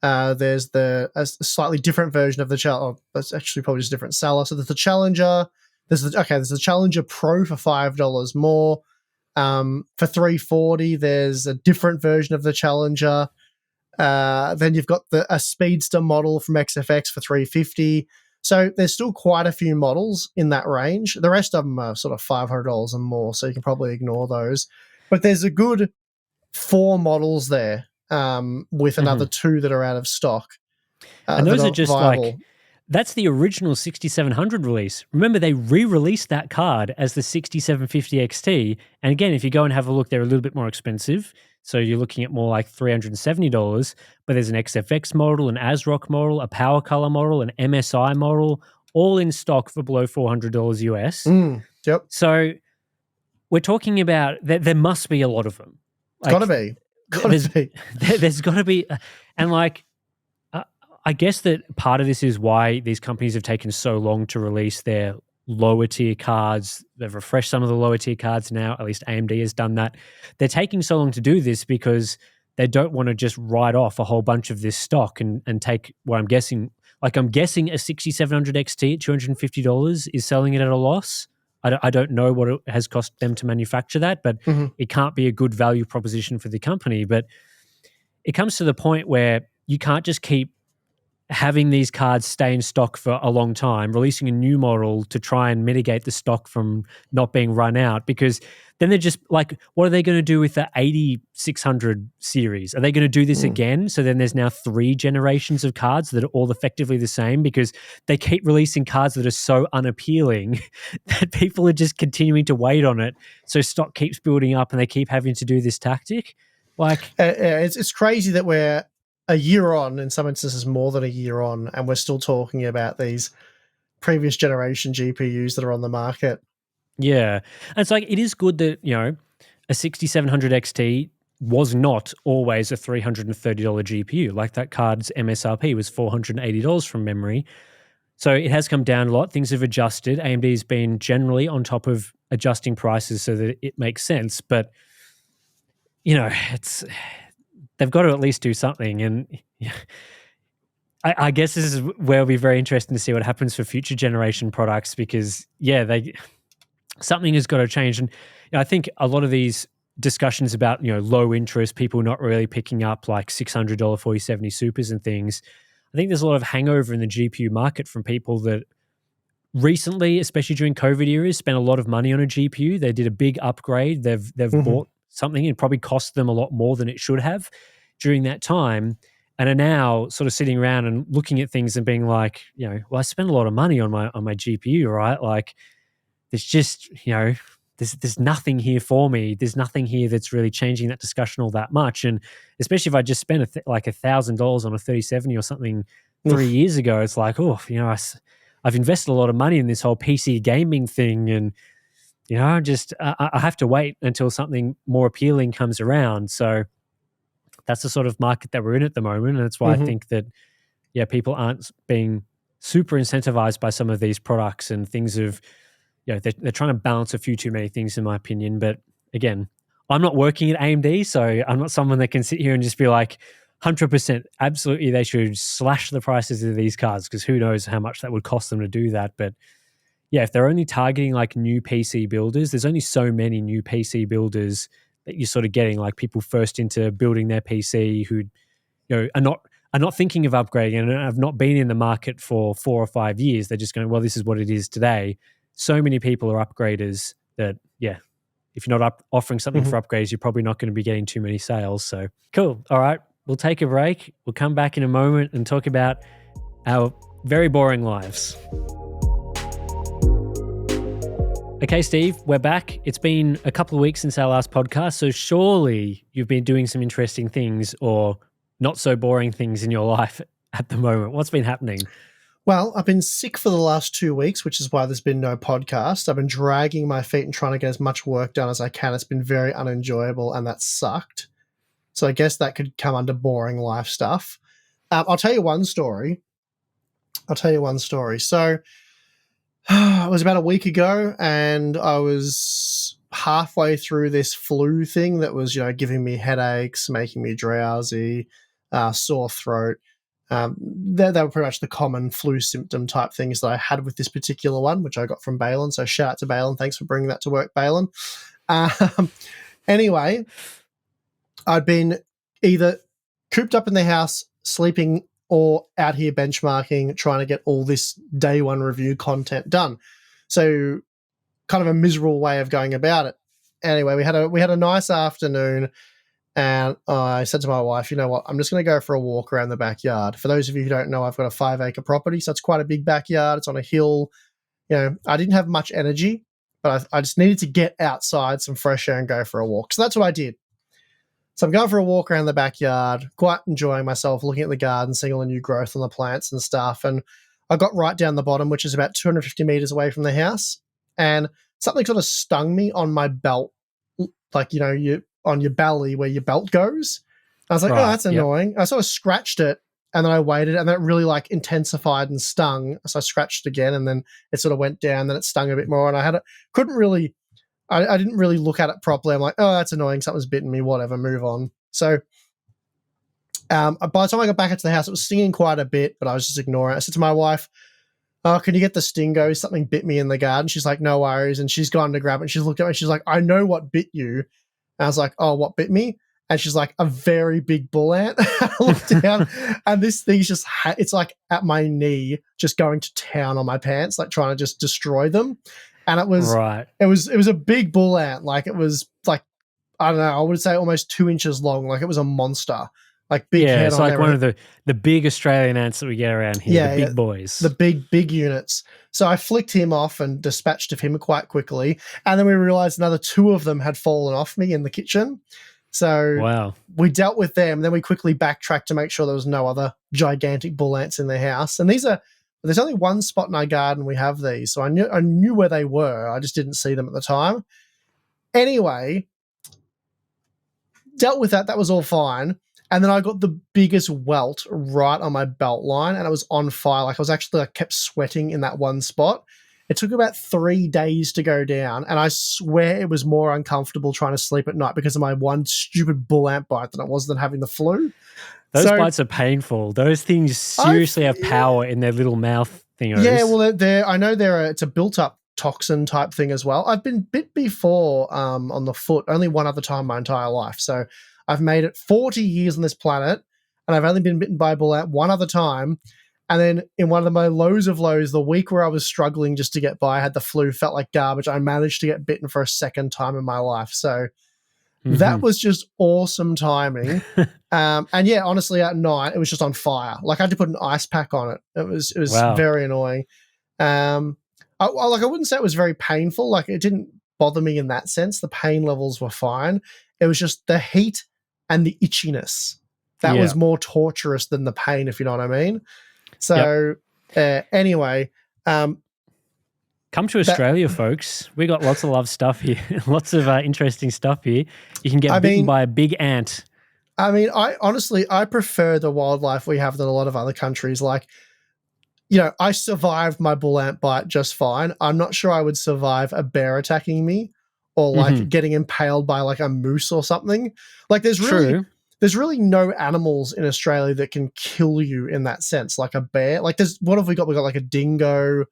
There's a slightly different version of the Challenger. That's actually probably just a different seller. So there's the Challenger. There's the Challenger Pro for $5 more. For $340, there's a different version of the Challenger. Then you've got a Speedster model from XFX for $350. So there's still quite a few models in that range. The rest of them are sort of $500 and more, so you can probably ignore those. But there's a good 4 models there, with another 2 that are out of stock. And those are just viable. Like, that's the original 6700 release. Remember, they re-released that card as the 6750 XT. And again, if you go and have a look, they're a little bit more expensive. So you're looking at more like $370, but there's an XFX model, an ASRock model, a Power Color model, an MSI model, all in stock for below $400 US. Yep. So we're talking about, there must be a lot of them. Like, gotta be. There's got to be. And like, I guess that part of this is why these companies have taken so long to release their lower tier cards. They've refreshed some of the lower tier cards now. At least AMD has done that. They're taking so long to do this because they don't want to just write off a whole bunch of this stock and take what I'm guessing. Like, I'm guessing a 6700 XT at $250 is selling it at a loss. I don't know what it has cost them to manufacture that, but it can't be a good value proposition for the company. But it comes to the point where you can't just keep having these cards stay in stock for a long time, releasing a new model to try and mitigate the stock from not being run out, because then they're just like, what are they going to do with the 8600 series? Are they going to do this again? So then there's now 3 generations of cards that are all effectively the same because they keep releasing cards that are so unappealing that people are just continuing to wait on it. So stock keeps building up and they keep having to do this tactic. Like, it's crazy that we're a year on, in some instances more than a year on, and we're still talking about these previous generation GPUs that are on the market. Yeah. And it's like, it is good that, a 6700 XT was not always a $330 GPU. Like, that card's MSRP was $480 from memory. So it has come down a lot. Things have adjusted. AMD's been generally on top of adjusting prices so that it makes sense. But, they've got to at least do something. And I guess this is where it'll be very interesting to see what happens for future generation products because, something has got to change. And I think a lot of these discussions about, low interest, people not really picking up like $600 4070 Supers and things, I think there's a lot of hangover in the GPU market from people that recently, especially during COVID era, spent a lot of money on a GPU. They did a big upgrade. They've Mhm. bought something and probably cost them a lot more than it should have during that time, and are now sort of sitting around and looking at things and being like, well, I spent a lot of money on my GPU, right? Like, there's just there's nothing here for me. There's nothing here that's really changing that discussion all that much. And especially if I just spent like $1,000 on a 3070 or something 3 years ago, it's like, oh, I've invested a lot of money in this whole PC gaming thing, and just I have to wait until something more appealing comes around. So that's the sort of market that we're in at the moment, and that's why I Mhm. think that people aren't being super incentivized by some of these products, and things of they're trying to balance a few too many things, in my opinion. But again, I'm not working at AMD, so I'm not someone that can sit here and just be like, 100% absolutely they should slash the prices of these cards, because who knows how much that would cost them to do that. But yeah, if they're only targeting like new PC builders, there's only so many new PC builders that you're sort of getting, like people first into building their PC who are not thinking of upgrading and have not been in the market for 4 or 5 years. They're just going, well, this is what it is today. So many people are upgraders that, yeah, if you're not offering something Mhm. for upgrades, you're probably not going to be getting too many sales. So cool. All right. We'll take a break. We'll come back in a moment and talk about our very boring lives. Okay, Steve, we're back. It's been a couple of weeks since our last podcast, so surely you've been doing some interesting things or not so boring things in your life at the moment. What's been happening? Well, I've been sick for the last 2 weeks, which is why there's been no podcast. I've been dragging my feet and trying to get as much work done as I can. It's been very unenjoyable, and that sucked. So I guess that could come under boring life stuff. I'll tell you one story. So it was about a week ago, and I was halfway through this flu thing that was, giving me headaches, making me drowsy, sore throat. They were pretty much the common flu symptom type things that I had with this particular one, which I got from Balin. So shout out to Balin. Thanks for bringing that to work, Balin. Um, anyway, I'd been either cooped up in the house, sleeping, or out here benchmarking, trying to get all this day one review content done. So kind of a miserable way of going about it. Anyway, we had a nice afternoon, and I said to my wife, you know what, I'm just going to go for a walk around the backyard. For those of you who don't know, I've got a 5-acre property, so it's quite a big backyard. It's on a hill. I didn't have much energy, but I just needed to get outside, some fresh air, and go for a walk. So that's what I did. So I'm going for a walk around the backyard, quite enjoying myself, looking at the garden, seeing all the new growth on the plants and stuff. And I got right down the bottom, which is about 250 meters away from the house, and something sort of stung me on my belt, like, you on your belly where your belt goes. I was like, oh, Right. that's Yep. annoying. I sort of scratched it, and then I waited, and then it really like intensified and stung. So I scratched again, and then it sort of went down. Then it stung a bit more, and I didn't really look at it properly. I'm like, oh, that's annoying. Something's bitten me. Whatever, move on. So by the time I got back into the house, it was stinging quite a bit, but I was just ignoring it. I said to my wife, oh, can you get the Stingo? Something bit me in the garden. She's like, no worries. And she's gone to grab it. And she's looked at me. She's like, I know what bit you. And I was like, oh, what bit me? And she's like, a very big bull ant. I looked down, and this thing's just, it's like at my knee, just going to town on my pants, like trying to just destroy them. And it was Right. a big bull ant. Like, it was like, I don't know, I would say almost 2 inches long. Like, it was a monster, like big Yeah, head it's on like there. one of the big Australian ants that we get around here, the Yeah, big boys. the big units. So I flicked him off and dispatched of him quite quickly. And then we realized another 2 of them had fallen off me in the kitchen. So Wow. we dealt with them. Then we quickly backtracked to make sure there was no other gigantic bull ants in the house. And there's only one spot in our garden we have these. So I knew where they were. I just didn't see them at the time. Anyway, dealt with that. That was all fine. And then I got the biggest welt right on my belt line, and it was on fire. Like, I kept sweating in that one spot. It took about 3 days to go down, and I swear it was more uncomfortable trying to sleep at night because of my one stupid bull ant bite than it was than having the flu. Those So bites are painful. Those things seriously have power in their little mouth thingos. yeah, well, I know it's a built-up toxin type thing as well. I've been bit before on the foot, only one other time my entire life. So I've made it 40 years on this planet, and I've only been bitten by a bull ant one other time. And then in one of my lows of lows, the week where I was struggling just to get by, I had the flu, felt like garbage. I managed to get bitten for a second time in my life. So that was just awesome timing. And yeah, honestly, at night, it was just on fire. Like I had to put an ice pack on it. It was Wow. very annoying. I wouldn't say it was very painful. Like it didn't bother me in that sense. The pain levels were fine. It was just the heat and the itchiness. That was more torturous than the pain, if you know what I mean. So anyway, come to Australia, folks. We got lots of love stuff here, lots of interesting stuff here. You can get bitten by a big ant. I mean, I prefer the wildlife we have than a lot of other countries. Like, you know, I survived my bull ant bite just fine. I'm not sure I would survive a bear attacking me or like getting impaled by like a moose or something. Like, there's really no animals in Australia that can kill you in that sense, like a bear. Like, what have we got? We got like a dingo,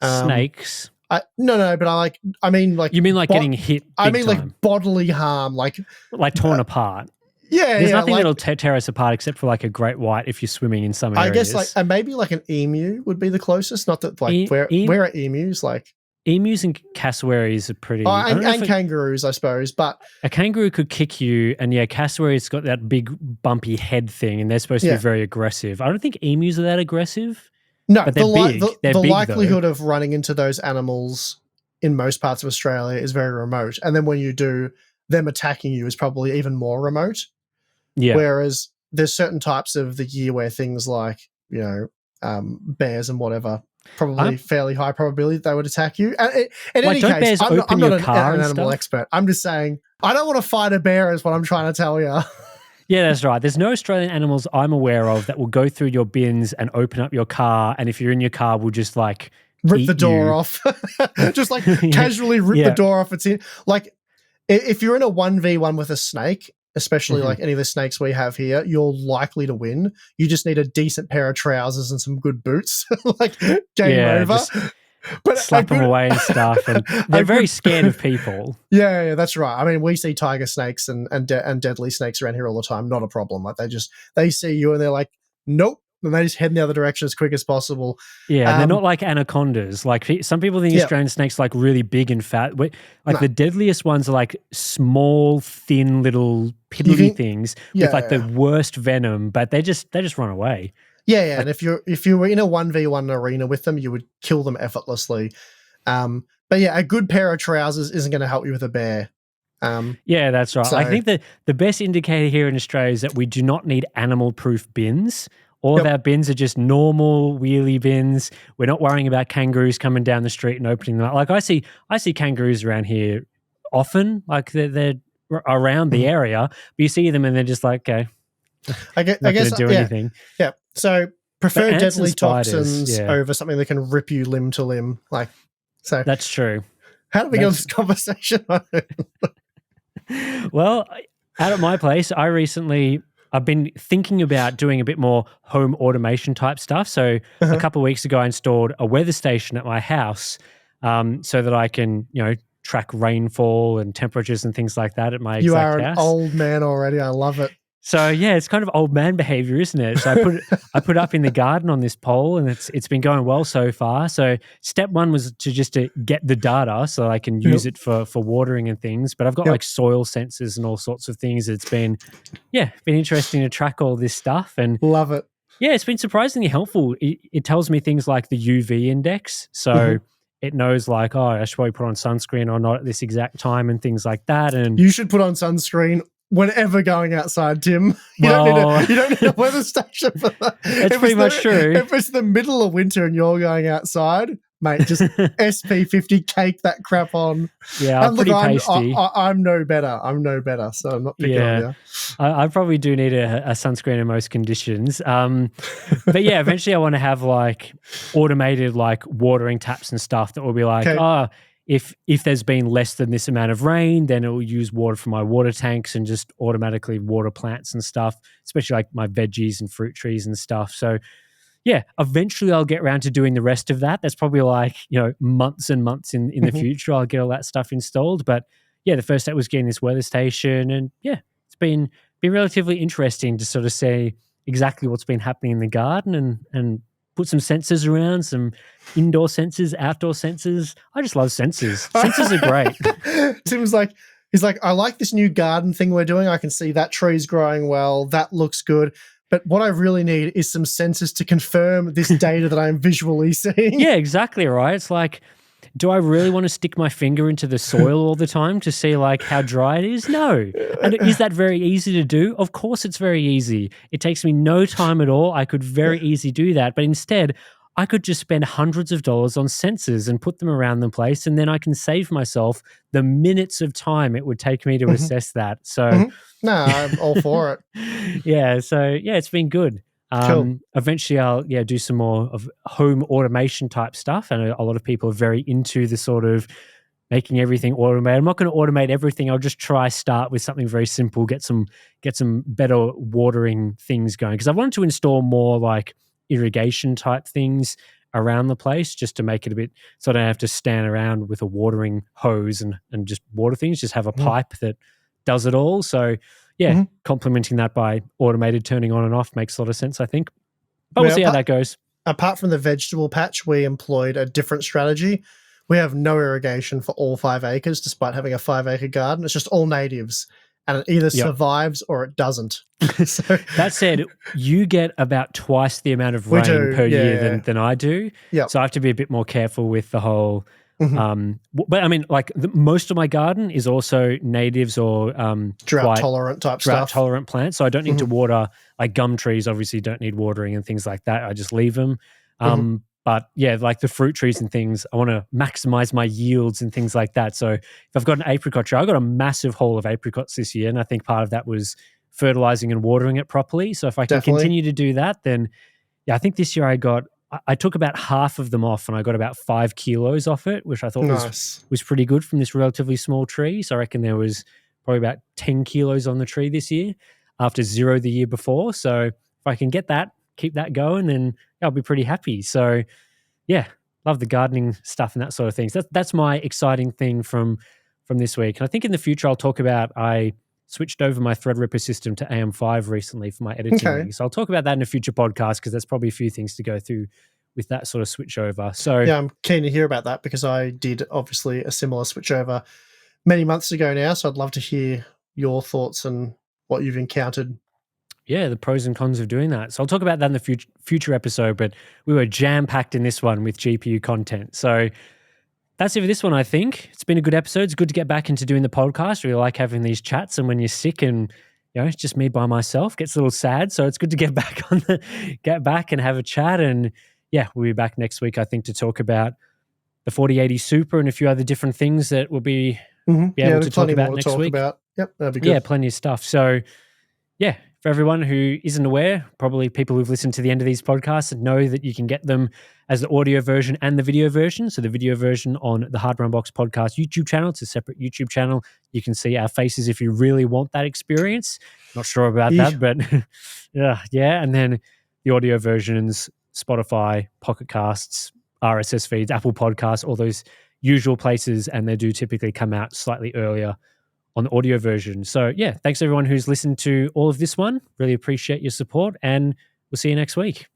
snakes. No, but I mean like you mean like getting hit? I mean like bodily harm, like torn apart. Yeah, there's nothing that'll tear us apart except for like a great white if you're swimming in some areas. I guess like and maybe like an emu would be the closest. Not that like where are emus like. Emus and cassowaries are pretty... and kangaroos, I suppose, but... A kangaroo could kick you, and yeah, cassowaries got that big bumpy head thing, and they're supposed to be very aggressive. I don't think emus are that aggressive. No, but they're big. The likelihood of running into those animals in most parts of Australia is very remote, and then when you do, them attacking you is probably even more remote. Yeah. Whereas there's certain types of the year where things like, you know, bears and whatever... Probably fairly high probability that they would attack you. In any case, I'm not an animal expert. I'm just saying I don't want to fight a bear is what I'm trying to tell you. Yeah, that's right. There's no Australian animals I'm aware of that will go through your bins and open up your car, and if you're in your car, will just like rip the door off. Just like casually rip the door off. It's in like if you're in a 1v1 with a snake, especially like any of the snakes we have here, you're likely to win. You just need a decent pair of trousers and some good boots. Like, game over. But slap them away and stuff. And they're very scared of people. Yeah, that's right. I mean, we see tiger snakes and deadly snakes around here all the time. Not a problem. Like, they see you and they're like, nope. And they just head in the other direction as quick as possible. Yeah, and they're not like anacondas. Like some people think Australian snakes are like really big and fat. Like the deadliest ones are like small, thin, little piddly things with like the worst venom, but they just run away. Yeah, like, and if you were in a 1v1 arena with them, you would kill them effortlessly. But yeah, a good pair of trousers isn't going to help you with a bear. Yeah, that's right. So, I think that the best indicator here in Australia is that we do not need animal-proof bins. All of our bins are just normal wheelie bins. We're not worrying about kangaroos coming down the street and opening them up. Like I see kangaroos around here often. Like they're around the area, but you see them and they're just like, okay, I guess do anything. Yeah. So prefer deadly toxins over something that can rip you limb to limb. Like, so that's true. How did we get on this conversation? Well, out at my place, I've been thinking about doing a bit more home automation type stuff. So a couple of weeks ago, I installed a weather station at my house so that I can, track rainfall and temperatures and things like that at my exact house. You are an old man already. I love it. So yeah, it's kind of old man behavior, isn't it? So I put it up in the garden on this pole, and it's been going well so far. So step one was to get the data so I can use it for watering and things. But I've got like soil sensors and all sorts of things. It's been interesting to track all this stuff and love it. Yeah, it's been surprisingly helpful. It tells me things like the UV index, so it knows like, oh, I should probably put on sunscreen or not at this exact time and things like that. And you should put on sunscreen whenever going outside, Tim. You don't need a weather station for that. That's pretty much true. If it's the middle of winter and you're going outside, mate, just SP50 cake that crap on. Yeah, I'm pretty pasty. I'm no better. So I'm not picking on you. I probably do need a sunscreen in most conditions. But yeah, eventually I want to have like automated like watering taps and stuff that will be like, if there's been less than this amount of rain, then it will use water from my water tanks and just automatically water plants and stuff, especially like my veggies and fruit trees and stuff. So yeah, eventually I'll get around to doing the rest of that. That's probably like, months and months in the future. I'll get all that stuff installed. But yeah, the first step was getting this weather station. And yeah, it's been relatively interesting to sort of see exactly what's been happening in the garden and put some sensors around, some indoor sensors, outdoor sensors. I just love sensors. Sensors are great. Tim's like, he's like, I like this new garden thing we're doing. I can see that tree's growing well. That looks good. But what I really need is some sensors to confirm this data that I'm visually seeing. Yeah, exactly right. It's like, do I really want to stick my finger into the soil all the time to see like how dry it is? No. And is that very easy to do? Of course it's very easy. It takes me no time at all. I could very easily do that. But instead, I could just spend hundreds of dollars on sensors and put them around the place, and then I can save myself the minutes of time it would take me to assess that. So no, I'm all for it. yeah, so yeah, it's been good. Cool. Eventually I'll do some more of home automation type stuff. And a lot of people are very into the sort of making everything automated. I'm not going to automate everything. I'll just start with something very simple, get some better watering things going. Because I wanted to install more like irrigation type things around the place just to make it a bit so I don't have to stand around with a watering hose and just water things, just have a pipe that does it all. So yeah, complementing that by automated turning on and off makes a lot of sense, I think. But we'll see how that goes. Apart from the vegetable patch, we employed a different strategy. We have no irrigation for all 5 acres, despite having a 5-acre garden. It's just all natives. And it either survives or it doesn't. So, that said, you get about twice the amount of rain per year than I do. Yep. So I have to be a bit more careful with the whole... but I mean, like most of my garden is also natives or drought tolerant type stuff. Drought tolerant plants. So I don't need to water, like gum trees obviously don't need watering and things like that. I just leave them. But yeah, like the fruit trees and things, I want to maximize my yields and things like that. So if I've got an apricot tree, I got a massive haul of apricots this year. And I think part of that was fertilizing and watering it properly. So if I can continue to do that, then yeah, I think this year I took about half of them off and I got about 5 kilos off it, which I thought was pretty good from this relatively small tree. So I reckon there was probably about 10 kilos on the tree this year after 0 the year before. So if I can get that, keep that going, then I'll be pretty happy. So yeah, love the gardening stuff and that sort of things. That's my exciting thing from this week. And I think in the future I'll talk about, I switched over my Threadripper system to AM5 recently for my editing rig. So I'll talk about that in a future podcast because there's probably a few things to go through with that sort of switch over. So yeah, I'm keen to hear about that because I did obviously a similar switch over many months ago now. So I'd love to hear your thoughts and what you've encountered. Yeah, the pros and cons of doing that. So I'll talk about that in the future episode, but we were jam-packed in this one with GPU content. So that's it for this one, I think. It's been a good episode. It's good to get back into doing the podcast. We like having these chats, and when you're sick and it's just me by myself, gets a little sad. So it's good to get back and have a chat. And yeah, we'll be back next week, I think, to talk about the 4080 Super and a few other different things that we'll be able to talk about next week. Yep, that'd be good. Yeah, plenty of stuff. So yeah, for everyone who isn't aware, probably people who've listened to the end of these podcasts know that you can get them as the audio version and the video version. So the video version on the Hardware Unboxed podcast YouTube channel. It's a separate YouTube channel. You can see our faces if you really want that experience. Not sure about that, but yeah. And then the audio versions, Spotify, Pocket Casts, RSS feeds, Apple Podcasts, all those usual places, and they do typically come out slightly earlier on the audio version. So yeah, thanks everyone who's listened to all of this one. Really appreciate your support, and we'll see you next week.